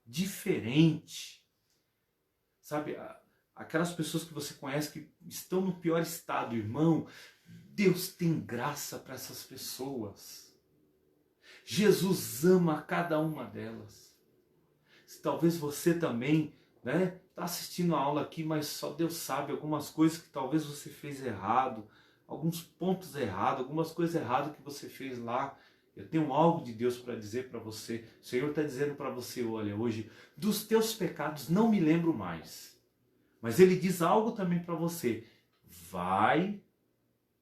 diferente. Sabe, aquelas pessoas que você conhece que estão no pior estado, irmão, Deus tem graça para essas pessoas. Jesus ama cada uma delas. Talvez você também, né, está assistindo a aula aqui, mas só Deus sabe algumas coisas que talvez você fez errado, alguns pontos errados, algumas coisas erradas que você fez lá. Eu tenho algo de Deus para dizer para você. O Senhor está dizendo para você, olha, hoje, dos teus pecados não me lembro mais. Mas Ele diz algo também para você. Vai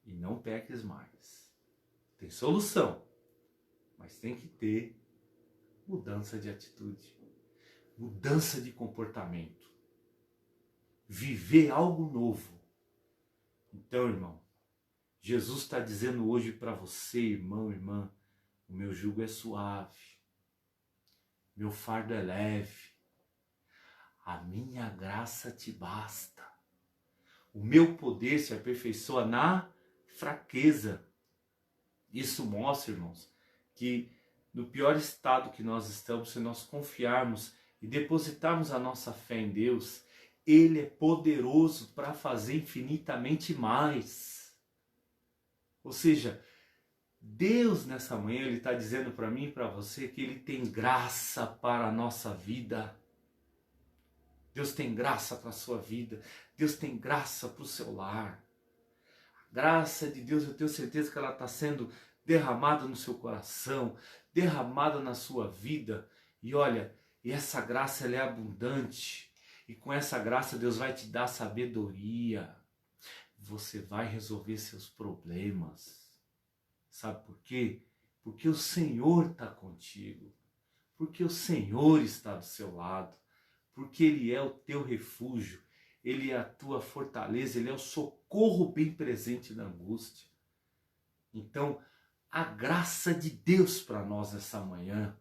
e não peques mais. Tem solução, mas tem que ter mudança de atitude, mudança de comportamento, viver algo novo. Então, irmão, Jesus está dizendo hoje para você, irmão, irmã, o meu jugo é suave, meu fardo é leve, a minha graça te basta. O meu poder se aperfeiçoa na fraqueza. Isso mostra, irmãos, que no pior estado que nós estamos, se nós confiarmos e depositarmos a nossa fé em Deus, Ele é poderoso para fazer infinitamente mais. Ou seja, Deus nessa manhã, Ele está dizendo para mim e para você que Ele tem graça para a nossa vida. Deus tem graça para a sua vida. Deus tem graça para o seu lar. A graça de Deus, eu tenho certeza que ela está sendo derramada no seu coração, derramada na sua vida. E olha, e essa graça ela é abundante. E com essa graça Deus vai te dar sabedoria. Você vai resolver seus problemas. Sabe por quê? Porque o Senhor está contigo. Porque o Senhor está do seu lado. Porque Ele é o teu refúgio. Ele é a tua fortaleza. Ele é o socorro bem presente na angústia. Então, a graça de Deus para nós essa manhã.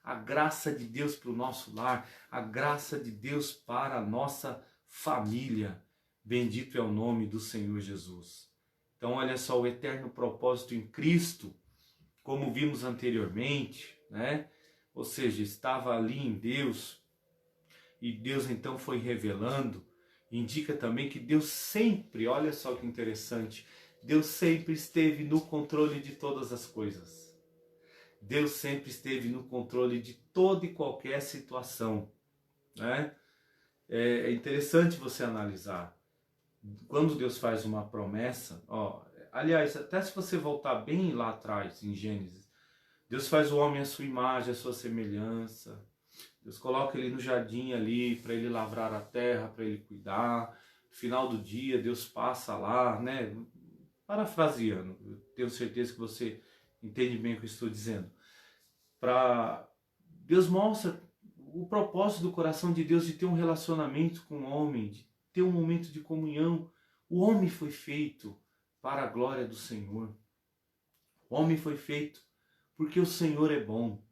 A graça de Deus para o nosso lar. A graça de Deus para a nossa família. Bendito é o nome do Senhor Jesus. Então, olha só, o eterno propósito em Cristo, como vimos anteriormente, né? Ou seja, estava ali em Deus, e Deus então foi revelando. Indica também que Deus sempre, olha só que interessante, Deus sempre esteve no controle de todas as coisas. Deus sempre esteve no controle de toda e qualquer situação, né? É interessante você analisar. Quando Deus faz uma promessa, aliás, até se você voltar bem lá atrás, em Gênesis, Deus faz o homem à sua imagem, à sua semelhança. Deus coloca ele no jardim ali, para ele lavrar a terra, para ele cuidar. No final do dia, Deus passa lá, né? Parafraseando, eu tenho certeza que você entende bem o que eu estou dizendo. Deus mostra o propósito do coração de Deus de ter um relacionamento com o homem, de ter um momento de comunhão. O homem foi feito para a glória do Senhor. O homem foi feito porque o Senhor é bom.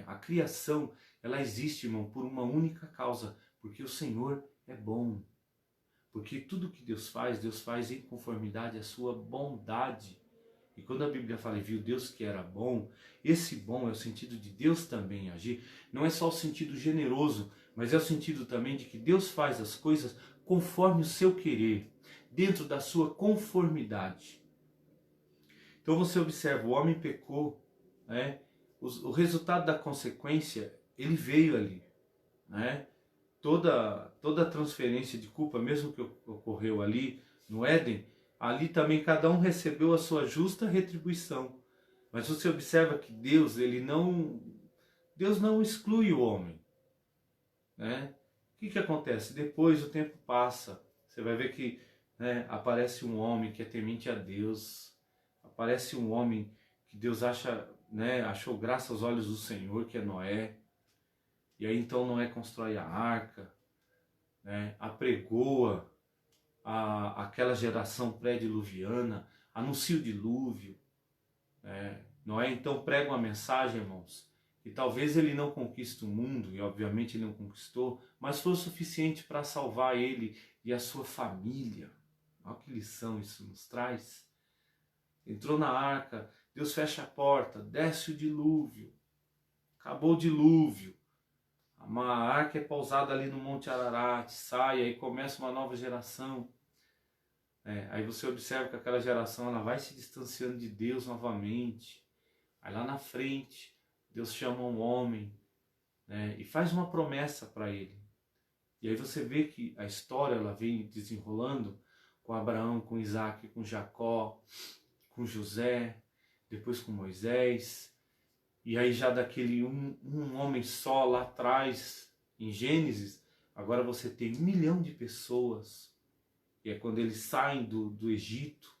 A criação, ela existe, irmão, por uma única causa, porque o Senhor é bom. Porque tudo que Deus faz em conformidade à sua bondade. E quando a Bíblia fala e viu Deus que era bom, esse bom é o sentido de Deus também agir. Não é só o sentido generoso, mas é o sentido também de que Deus faz as coisas conforme o seu querer, dentro da sua conformidade. Então você observa, o homem pecou, né? O resultado da consequência, ele veio ali, né? Toda transferência de culpa, mesmo que ocorreu ali no Éden, ali também cada um recebeu a sua justa retribuição. Mas você observa que Deus não exclui o homem, né? O que acontece? Depois o tempo passa, você vai ver que, né, aparece um homem que é temente a Deus, aparece um homem que Deus achou graça aos olhos do Senhor, que é Noé. E aí então Noé constrói a arca, né, apregoa aquela geração pré-diluviana, anuncia o dilúvio. Noé então prega uma mensagem, irmãos, que talvez ele não conquiste o mundo, e obviamente ele não conquistou, mas foi o suficiente para salvar ele e a sua família. Olha que lição isso nos traz. Entrou na arca, Deus fecha a porta, desce o dilúvio, acabou o dilúvio. A arca é pousada ali no Monte Ararat, sai, aí começa uma nova geração. Aí você observa que aquela geração ela vai se distanciando de Deus novamente. Aí lá na frente, Deus chama um homem, né, e faz uma promessa para ele. E aí você vê que a história ela vem desenrolando com Abraão, com Isaac, com Jacó, com José, depois com Moisés. E aí já daquele um homem só lá atrás, em Gênesis, agora você tem 1 milhão de pessoas. E é quando eles saem do Egito,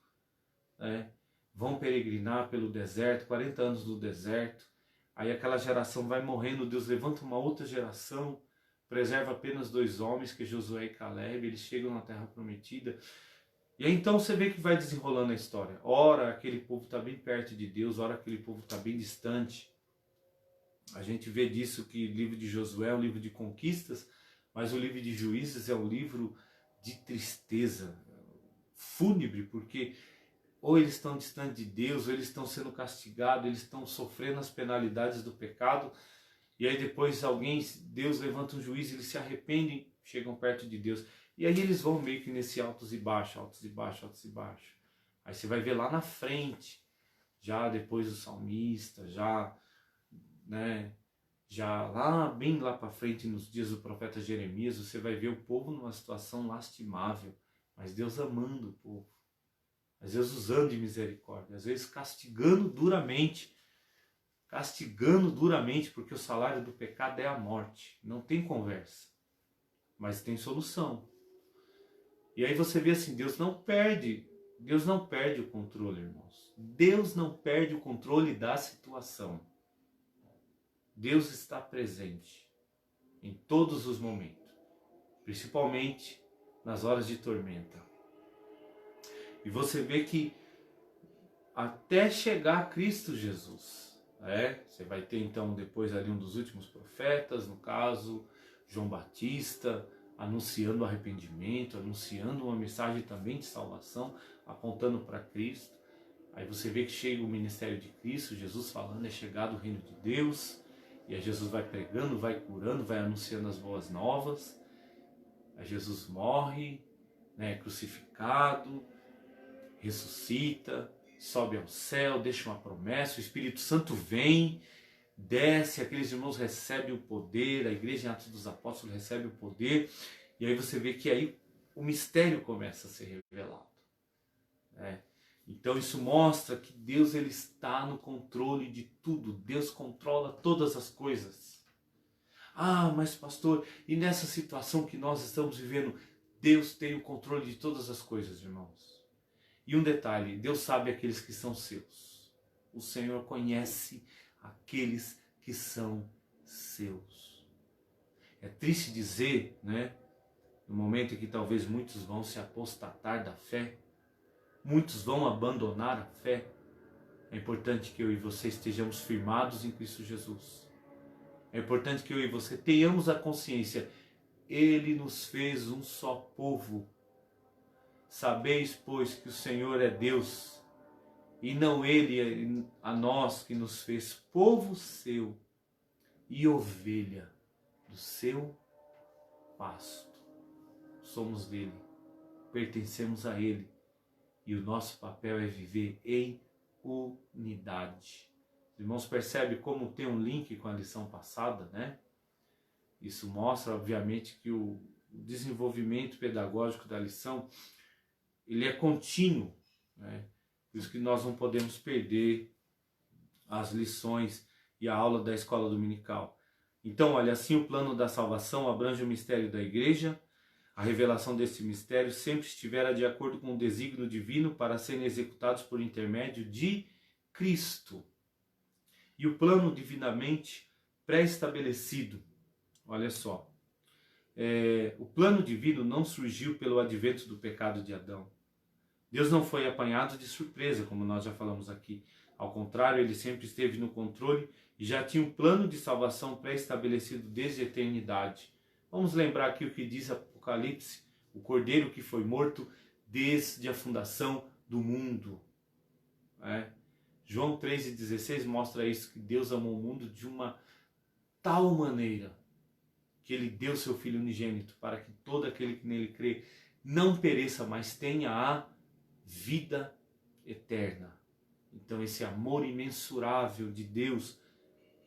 né, vão peregrinar pelo deserto, 40 anos no deserto. Aí aquela geração vai morrendo, Deus levanta uma outra geração, preserva apenas 2 homens, que é Josué e Caleb, eles chegam na Terra Prometida. E aí então você vê que vai desenrolando a história. Ora aquele povo está bem perto de Deus, ora aquele povo está bem distante. A gente vê disso que o livro de Josué é um livro de conquistas, mas o livro de Juízes é um livro de tristeza, fúnebre, porque ou eles estão distantes de Deus, ou eles estão sendo castigados, eles estão sofrendo as penalidades do pecado, e aí depois Deus levanta um juiz, eles se arrependem, chegam perto de Deus, e aí eles vão meio que nesse altos e baixos, altos e baixos, altos e baixos. Aí você vai ver lá na frente, já depois do salmista, já lá, bem lá para frente, nos dias do profeta Jeremias, você vai ver o povo numa situação lastimável, mas Deus amando o povo, às vezes usando de misericórdia, às vezes castigando duramente, porque o salário do pecado é a morte, não tem conversa, mas tem solução. E aí você vê assim, Deus não perde o controle, irmãos. Deus não perde o controle da situação. Deus está presente em todos os momentos, principalmente nas horas de tormenta. E você vê que até chegar a Cristo Jesus, você vai ter então depois ali um dos últimos profetas, no caso João Batista, anunciando o arrependimento, anunciando uma mensagem também de salvação, apontando para Cristo. Aí você vê que chega o ministério de Cristo, Jesus falando, é chegado o reino de Deus, e aí Jesus vai pregando, vai curando, vai anunciando as boas novas. Aí Jesus morre, crucificado, ressuscita, sobe ao céu, deixa uma promessa, o Espírito Santo vem, desce, aqueles irmãos recebem o poder, a igreja em Atos dos Apóstolos recebe o poder, e aí você vê que aí o mistério começa a ser revelado. Então isso mostra que Deus ele está no controle de tudo, Deus controla todas as coisas. Ah, mas pastor, e nessa situação que nós estamos vivendo, Deus tem o controle de todas as coisas, irmãos. E um detalhe, Deus sabe aqueles que são seus. O Senhor conhece aqueles que são seus. É triste dizer, no momento em que talvez muitos vão se apostatar da fé, muitos vão abandonar a fé, é importante que eu e você estejamos firmados em Cristo Jesus. É importante que eu e você tenhamos a consciência, Ele nos fez um só povo. Sabeis, pois, que o Senhor é Deus, e não Ele a nós que nos fez povo seu e ovelha do seu pasto. Somos dele, pertencemos a Ele, e o nosso papel é viver em unidade. Os irmãos percebem como tem um link com a lição passada, Isso mostra, obviamente, que o desenvolvimento pedagógico da lição ele é contínuo, Por isso que nós não podemos perder as lições e a aula da escola dominical. Então, olha, assim o plano da salvação abrange o mistério da igreja. A revelação desse mistério sempre estivera de acordo com o desígnio divino para serem executados por intermédio de Cristo. E o plano divinamente pré-estabelecido, olha só, o plano divino não surgiu pelo advento do pecado de Adão. Deus não foi apanhado de surpresa, como nós já falamos aqui. Ao contrário, ele sempre esteve no controle e já tinha um plano de salvação pré-estabelecido desde a eternidade. Vamos lembrar aqui o que diz Apocalipse, o cordeiro que foi morto desde a fundação do mundo. João 3,16 mostra isso, que Deus amou o mundo de uma tal maneira que ele deu seu Filho unigênito para que todo aquele que nele crê não pereça, mas tenha a vida eterna. Então esse amor imensurável de Deus,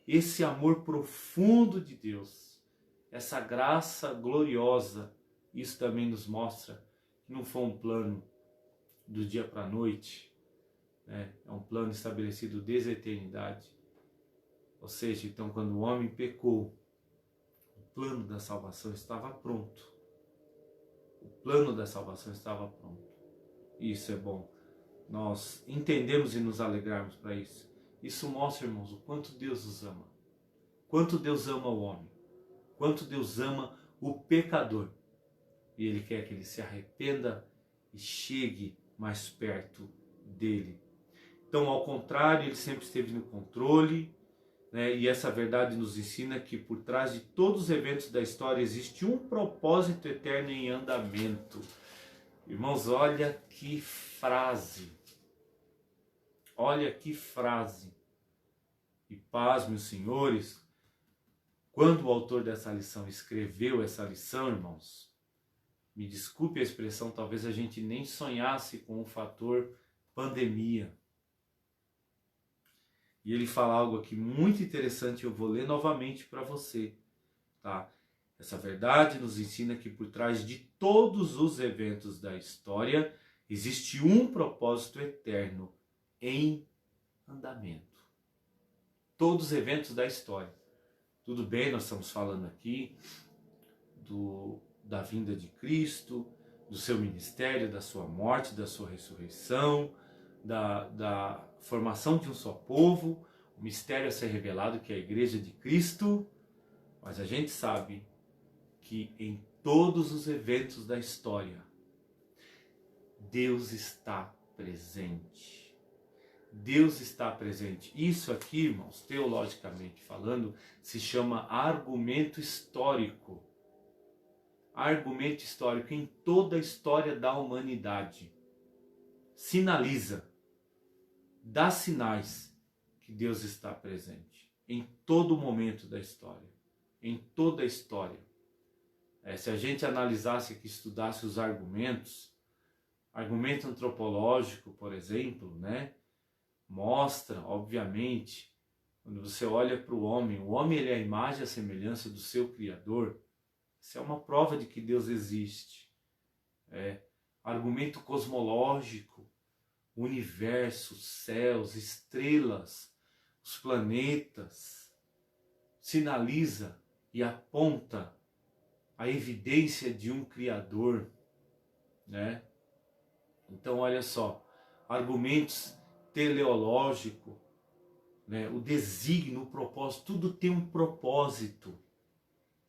esse amor profundo de Deus, essa graça gloriosa, isso também nos mostra que não foi um plano do dia para a noite, é um plano estabelecido desde a eternidade. Ou seja, então quando o homem pecou, o plano da salvação estava pronto. O plano da salvação estava pronto. Isso é bom. Nós entendemos e nos alegrarmos para isso. Isso mostra, irmãos, o quanto Deus os ama. Quanto Deus ama o homem. Quanto Deus ama o pecador. E Ele quer que ele se arrependa e chegue mais perto dele. Então, ao contrário, Ele sempre esteve no controle. né? E essa verdade nos ensina que por trás de todos os eventos da história existe um propósito eterno em andamento. Irmãos, olha que frase! Olha que frase! E pasme os senhores, quando o autor dessa lição escreveu essa lição, irmãos, me desculpe a expressão, talvez a gente nem sonhasse com o fator pandemia. E ele fala algo aqui muito interessante, eu vou ler novamente para você, tá? Essa verdade nos ensina que por trás de todos os eventos da história existe um propósito eterno em andamento. Todos os eventos da história. Tudo bem, nós estamos falando aqui da vinda de Cristo, do seu ministério, da sua morte, da sua ressurreição, da formação de um só povo, o mistério a ser revelado que é a Igreja de Cristo, mas a gente sabe que em todos os eventos da história, Deus está presente. Deus está presente. Isso aqui, irmãos, teologicamente falando, se chama argumento histórico. Argumento histórico em toda a história da humanidade. Sinaliza, dá sinais que Deus está presente em todo momento da história, em toda a história. Se a gente analisasse aqui, estudasse os argumentos, argumento antropológico, por exemplo, né, mostra, obviamente, quando você olha para o homem ele é a imagem e a semelhança do seu Criador. Isso é uma prova de que Deus existe. Argumento cosmológico, o universo, céus, estrelas, os planetas, sinaliza e aponta a evidência de um Criador, né? Então, olha só, argumentos teleológico, né? O desígnio, o propósito, tudo tem um propósito,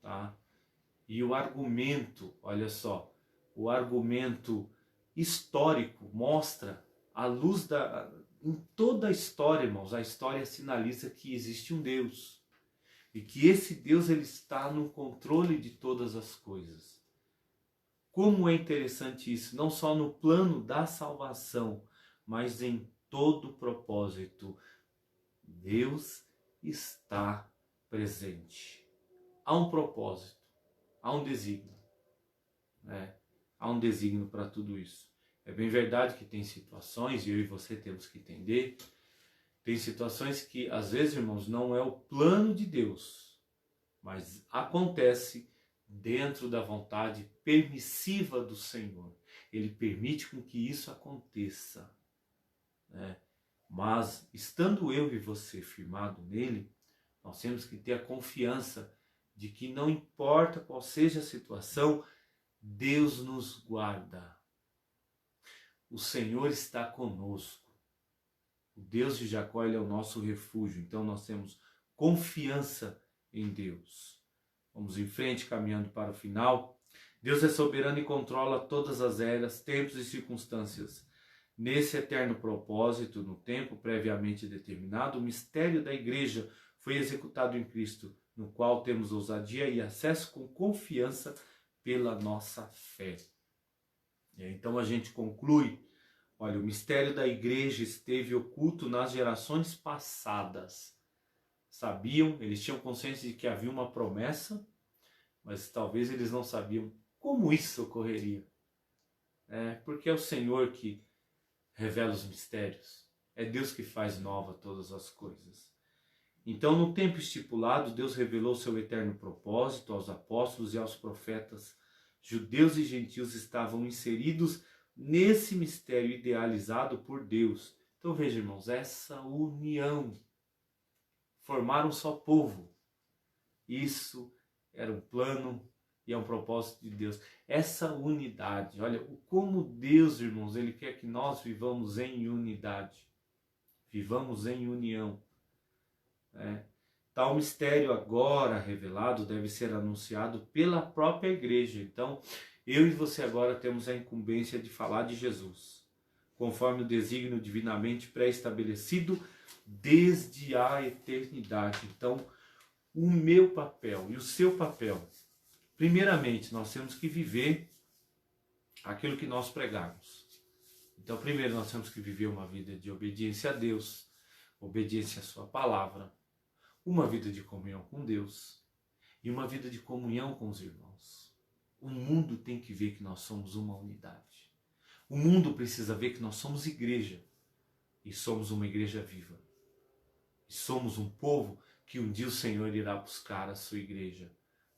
tá? E o argumento, olha só, o argumento histórico mostra a luz em toda a história, irmãos, a história sinaliza que existe um Deus e que esse Deus ele está no controle de todas as coisas. Como é interessante isso, não só no plano da salvação, mas em todo o propósito. Deus está presente. Há um propósito, há um desígnio, né? Há um desígnio para tudo isso. É bem verdade que tem situações, e eu e você temos que entender, tem situações que às vezes, irmãos, não é o plano de Deus, mas acontece dentro da vontade permissiva do Senhor. Ele permite com que isso aconteça, né? Mas estando eu e você firmado nele, nós temos que ter a confiança de que não importa qual seja a situação, Deus nos guarda. O Senhor está conosco. O Deus de Jacó, ele é o nosso refúgio. Então nós temos confiança em Deus. Vamos em frente, caminhando para o final. Deus é soberano e controla todas as eras, tempos e circunstâncias. Nesse eterno propósito, no tempo previamente determinado, o mistério da igreja foi executado em Cristo, no qual temos ousadia e acesso com confiança pela nossa fé. Então a gente conclui, olha, o mistério da igreja esteve oculto nas gerações passadas. Sabiam, eles tinham consciência de que havia uma promessa, mas talvez eles não sabiam como isso ocorreria. Porque é o Senhor que revela os mistérios. É Deus que faz nova todas as coisas. Então, no tempo estipulado, Deus revelou seu eterno propósito aos apóstolos e aos profetas. Judeus e gentios estavam inseridos nesse mistério idealizado por Deus. Então veja, irmãos, essa união, formar um só povo, isso era um plano e é um propósito de Deus. Essa unidade, olha, como Deus, irmãos, Ele quer que nós vivamos em unidade, vivamos em união. Tal mistério agora revelado deve ser anunciado pela própria igreja. Então, eu e você agora temos a incumbência de falar de Jesus. conforme o desígnio divinamente pré-estabelecido desde a eternidade. Então, o meu papel e o seu papel, primeiramente, nós temos que viver aquilo que nós pregamos. Então, primeiro, nós temos que viver uma vida de obediência a Deus, obediência à sua palavra, uma vida de comunhão com Deus e uma vida de comunhão com os irmãos. O mundo tem que ver que nós somos uma unidade. O mundo precisa ver que nós somos igreja e somos uma igreja viva. E somos um povo que um dia o Senhor irá buscar a sua igreja.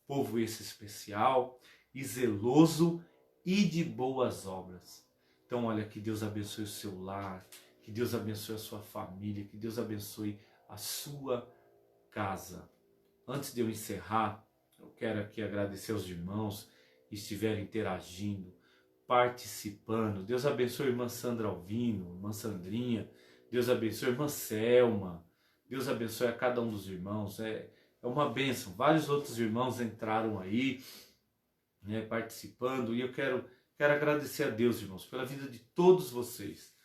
Povo esse especial e zeloso e de boas obras. Então, olha, que Deus abençoe o seu lar, que Deus abençoe a sua família, que Deus abençoe a sua casa. Antes de eu encerrar, eu quero aqui agradecer aos irmãos que estiverem interagindo, participando. Deus abençoe a irmã Sandra Alvino, irmã Sandrinha, Deus abençoe a irmã Selma, Deus abençoe a cada um dos irmãos. É uma bênção. Vários outros irmãos entraram aí, né, participando, e eu quero agradecer a Deus, irmãos, pela vida de todos vocês,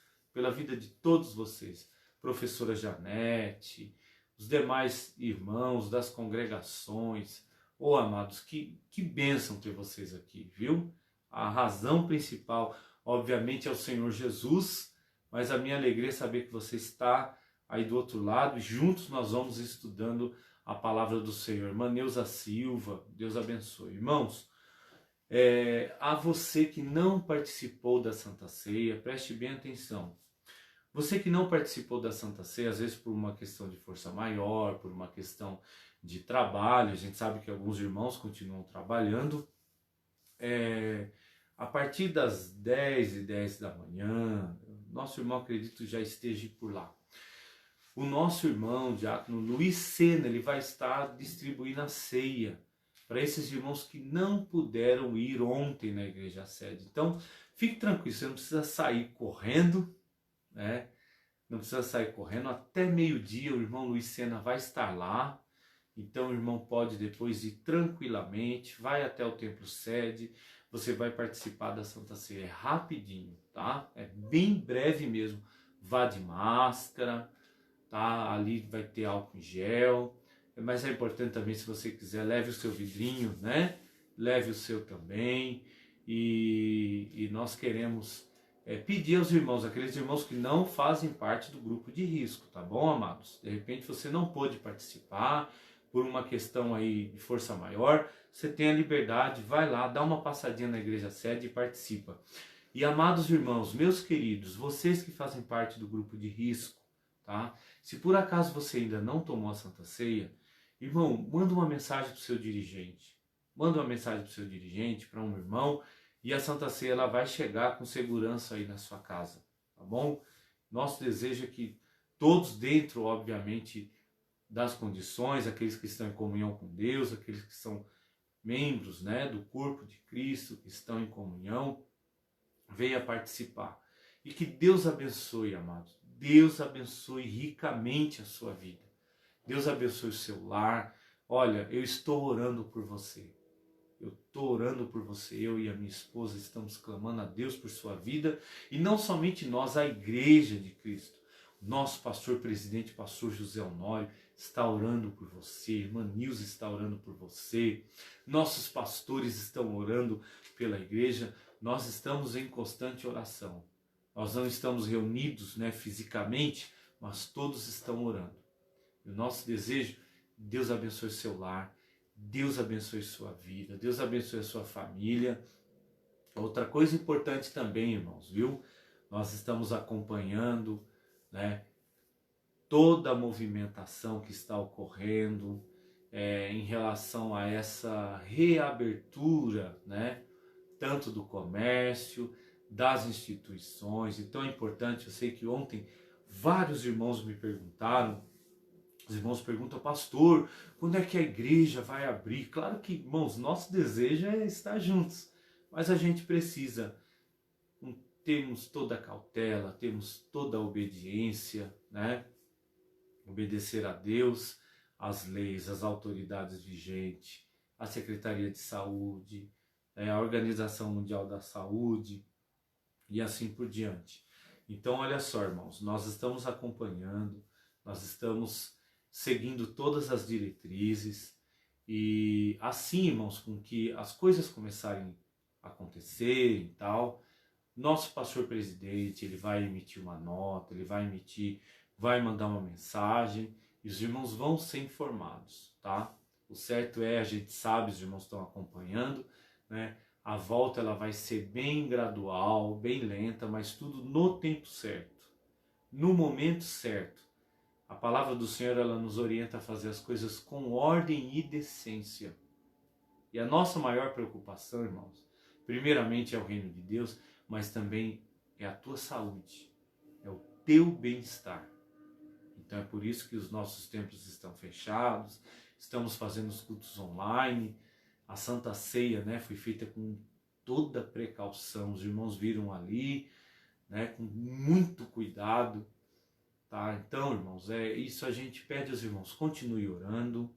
professora Janete, os demais irmãos das congregações. Oh, amados, que bênção ter vocês aqui, viu? A razão principal, obviamente, é o Senhor Jesus, mas a minha alegria é saber que você está aí do outro lado e juntos nós vamos estudando a palavra do Senhor. Irmã Neuza Silva, Deus abençoe. Irmãos, a você que não participou da Santa Ceia, preste bem atenção. Você que não participou da Santa Ceia, às vezes por uma questão de força maior, por uma questão de trabalho, a gente sabe que alguns irmãos continuam trabalhando, a partir das 10h10 da manhã, nosso irmão, acredito, já esteja por lá. O nosso irmão, diácono Luiz Sena, ele vai estar distribuindo a ceia para esses irmãos que não puderam ir ontem na igreja sede. Então, fique tranquilo, você não precisa sair correndo, né? Não precisa sair correndo, até meio-dia o irmão Luiz Sena vai estar lá. Então o irmão pode depois ir tranquilamente, vai até o templo sede, você vai participar da Santa Ceia, é rapidinho, tá? É bem breve mesmo, vá de máscara, tá? Ali vai ter álcool em gel, mas é importante também, se você quiser, leve o seu vidrinho, né? Leve o seu também, e nós queremos pedir aos irmãos, aqueles irmãos que não fazem parte do grupo de risco, tá bom, amados? De repente você não pôde participar por uma questão aí de força maior, você tem a liberdade, vai lá, dá uma passadinha na igreja sede e participa. E amados irmãos, meus queridos, vocês que fazem parte do grupo de risco, tá? Se por acaso você ainda não tomou a Santa Ceia, irmão, manda uma mensagem para o seu dirigente. Manda uma mensagem para o seu dirigente, para um irmão, e a Santa Ceia ela vai chegar com segurança aí na sua casa, tá bom? Nosso desejo é que todos dentro, obviamente, das condições, aqueles que estão em comunhão com Deus, aqueles que são membros, né, do corpo de Cristo, que estão em comunhão, venha participar. E que Deus abençoe, amados. Deus abençoe ricamente a sua vida. Deus abençoe o seu lar. Olha, eu estou orando por você. Eu estou orando por você. Eu e a minha esposa estamos clamando a Deus por sua vida. E não somente nós, a Igreja de Cristo. Nosso pastor presidente, pastor José Honório, está orando por você. Irmã Nilza está orando por você. Nossos pastores estão orando pela igreja. Nós estamos em constante oração. Nós não estamos reunidos, né, fisicamente, mas todos estão orando. E o nosso desejo, Deus abençoe seu lar, Deus abençoe sua vida, Deus abençoe a sua família. Outra coisa importante também, irmãos, viu? Nós estamos acompanhando, né, toda a movimentação que está ocorrendo em relação a essa reabertura, né, tanto do comércio, das instituições. Então é importante, eu sei que ontem vários irmãos me perguntaram, os irmãos perguntam, pastor, quando é que a igreja vai abrir? Claro que, irmãos, nosso desejo é estar juntos, mas a gente precisa termos toda a cautela, termos toda a obediência, né? Obedecer a Deus, as leis, as autoridades vigentes, a Secretaria de Saúde, a Organização Mundial da Saúde e assim por diante. Então, olha só, irmãos, nós estamos acompanhando, nós estamos seguindo todas as diretrizes e assim, irmãos, com que as coisas começarem a acontecer e tal, nosso pastor presidente, ele vai emitir uma nota, ele vai mandar uma mensagem e os irmãos vão ser informados, tá? O certo é, a gente sabe, os irmãos estão acompanhando, né? A volta ela vai ser bem gradual, bem lenta, mas tudo no tempo certo, no momento certo. A palavra do Senhor ela nos orienta a fazer as coisas com ordem e decência. E a nossa maior preocupação, irmãos, primeiramente é o reino de Deus, mas também é a tua saúde, é o teu bem-estar. Então é por isso que os nossos templos estão fechados, estamos fazendo os cultos online, a Santa Ceia, né, foi feita com toda precaução, os irmãos viram ali, né, com muito cuidado, tá? Então, irmãos, é isso, a gente pede aos irmãos, continue orando,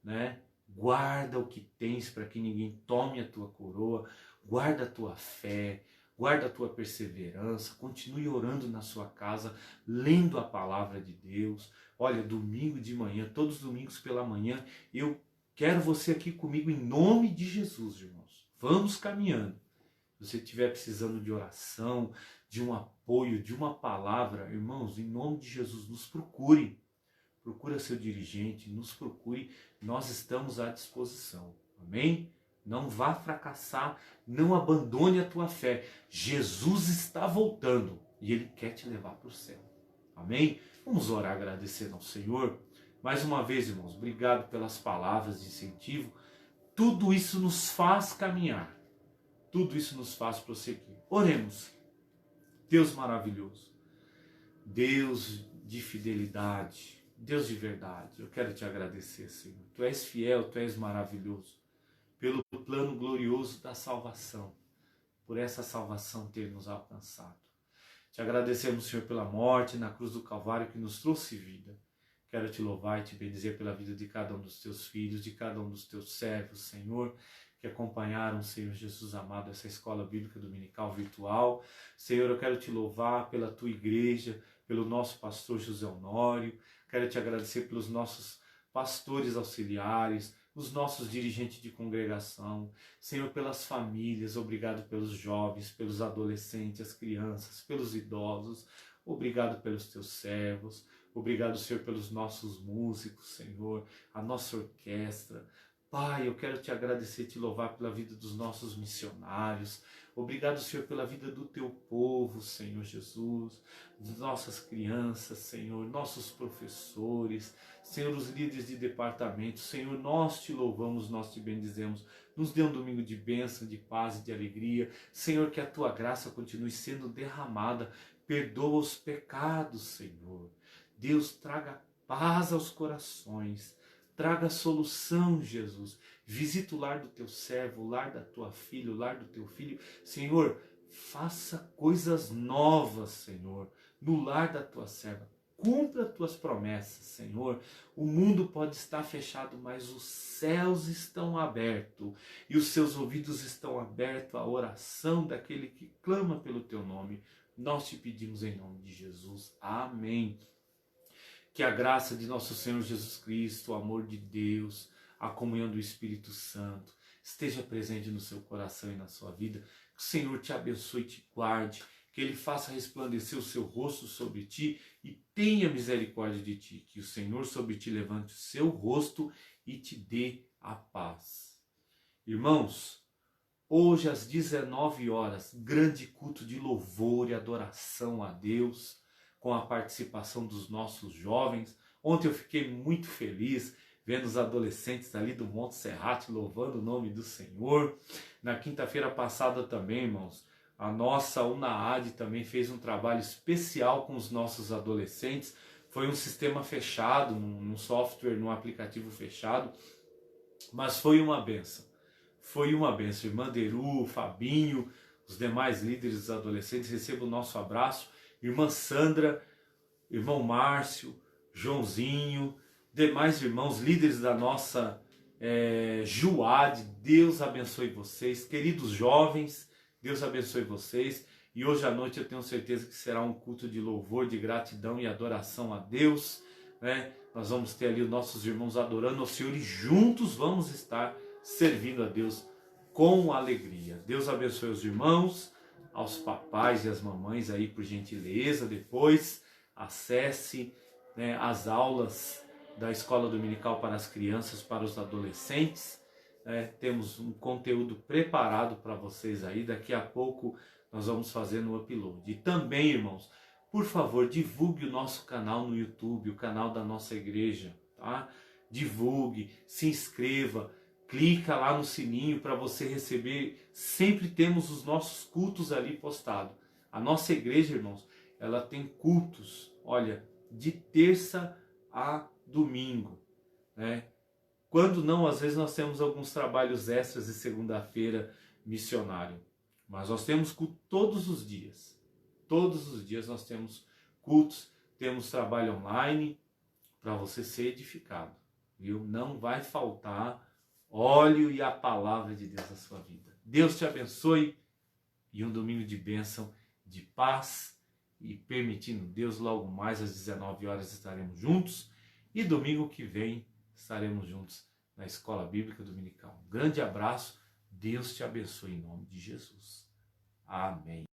né? Guarda o que tens para que ninguém tome a tua coroa, guarda a tua fé, guarda a tua perseverança, continue orando na sua casa, lendo a palavra de Deus. Olha, domingo de manhã, todos os domingos pela manhã, eu quero você aqui comigo em nome de Jesus, irmãos. Vamos caminhando. Se você estiver precisando de oração, de um apoio, de uma palavra, irmãos, em nome de Jesus, nos procure. Procura seu dirigente, nos procure, nós estamos à disposição. Amém? Não vá fracassar, não abandone a tua fé. Jesus está voltando e Ele quer te levar para o céu. Amém? Vamos orar agradecendo ao Senhor. Mais uma vez, irmãos, obrigado pelas palavras de incentivo. Tudo isso nos faz caminhar. Tudo isso nos faz prosseguir. Oremos. Deus maravilhoso. Deus de fidelidade. Deus de verdade, eu quero te agradecer, Senhor. Tu és fiel, Tu és maravilhoso, pelo plano glorioso da salvação, por essa salvação ter nos alcançado. Te agradecemos, Senhor, pela morte na cruz do Calvário que nos trouxe vida. Quero te louvar e te bendizer pela vida de cada um dos Teus filhos, de cada um dos Teus servos, Senhor, que acompanharam, Senhor Jesus amado, essa escola bíblica dominical virtual. Senhor, eu quero te louvar pela Tua igreja, pelo nosso pastor José Honório. Quero te agradecer pelos nossos pastores auxiliares, os nossos dirigentes de congregação. Senhor, pelas famílias, obrigado pelos jovens, pelos adolescentes, as crianças, pelos idosos. Obrigado pelos Teus servos. Obrigado, Senhor, pelos nossos músicos, Senhor, a nossa orquestra. Pai, eu quero te agradecer e te louvar pela vida dos nossos missionários. Obrigado, Senhor, pela vida do Teu povo, Senhor Jesus, das nossas crianças, Senhor, nossos professores, Senhor, os líderes de departamento. Senhor, nós te louvamos, nós te bendizemos. Nos dê um domingo de bênção, de paz e de alegria. Senhor, que a Tua graça continue sendo derramada. Perdoa os pecados, Senhor. Deus, traga paz aos corações. Traga solução, Jesus. Visita o lar do Teu servo, o lar da Tua filha, o lar do Teu filho. Senhor, faça coisas novas, Senhor, no lar da Tua serva. Cumpra as Tuas promessas, Senhor. O mundo pode estar fechado, mas os céus estão abertos e os seus ouvidos estão abertos à oração daquele que clama pelo Teu nome. Nós te pedimos em nome de Jesus. Amém. Que a graça de nosso Senhor Jesus Cristo, o amor de Deus, a comunhão do Espírito Santo esteja presente no seu coração e na sua vida. Que o Senhor te abençoe e te guarde. Que Ele faça resplandecer o seu rosto sobre ti e tenha misericórdia de ti. Que o Senhor sobre ti levante o seu rosto e te dê a paz. Irmãos, hoje às 19 horas, grande culto de louvor e adoração a Deus, com a participação dos nossos jovens. Ontem eu fiquei muito feliz vendo os adolescentes ali do Monte Serrate louvando o nome do Senhor. Na quinta-feira passada também, irmãos, a nossa UNAAD também fez um trabalho especial com os nossos adolescentes. Foi um sistema fechado, num software, num aplicativo fechado, mas foi uma bênção. Foi uma bênção. Irmã Deru, Fabinho, os demais líderes dos adolescentes, recebam o nosso abraço. Irmã Sandra, irmão Márcio, Joãozinho, demais irmãos, líderes da nossa Juad, Deus abençoe vocês. Queridos jovens, Deus abençoe vocês. E hoje à noite eu tenho certeza que será um culto de louvor, de gratidão e adoração a Deus, né? Nós vamos ter ali os nossos irmãos adorando ao Senhor e juntos vamos estar servindo a Deus com alegria. Deus abençoe os irmãos, aos papais e às mamães aí, por gentileza. Depois acesse, né, as aulas da Escola Dominical para as Crianças, para os adolescentes. Temos um conteúdo preparado para vocês aí. Daqui a pouco nós vamos fazer no upload. E também, irmãos, por favor, divulgue o nosso canal no YouTube, o canal da nossa igreja, tá? Divulgue, se inscreva, clica lá no sininho para você receber. Sempre temos os nossos cultos ali postados. A nossa igreja, irmãos, ela tem cultos, olha, de terça a domingo, né? Quando não, às vezes nós temos alguns trabalhos extras de segunda-feira missionário. Mas nós temos culto todos os dias. Todos os dias nós temos cultos, temos trabalho online para você ser edificado. Viu? Não vai faltar óleo e a palavra de Deus na sua vida. Deus te abençoe e um domingo de bênção, de paz, e permitindo Deus, logo mais às 19 horas estaremos juntos e domingo que vem estaremos juntos na Escola Bíblica Dominical. Um grande abraço, Deus te abençoe em nome de Jesus. Amém.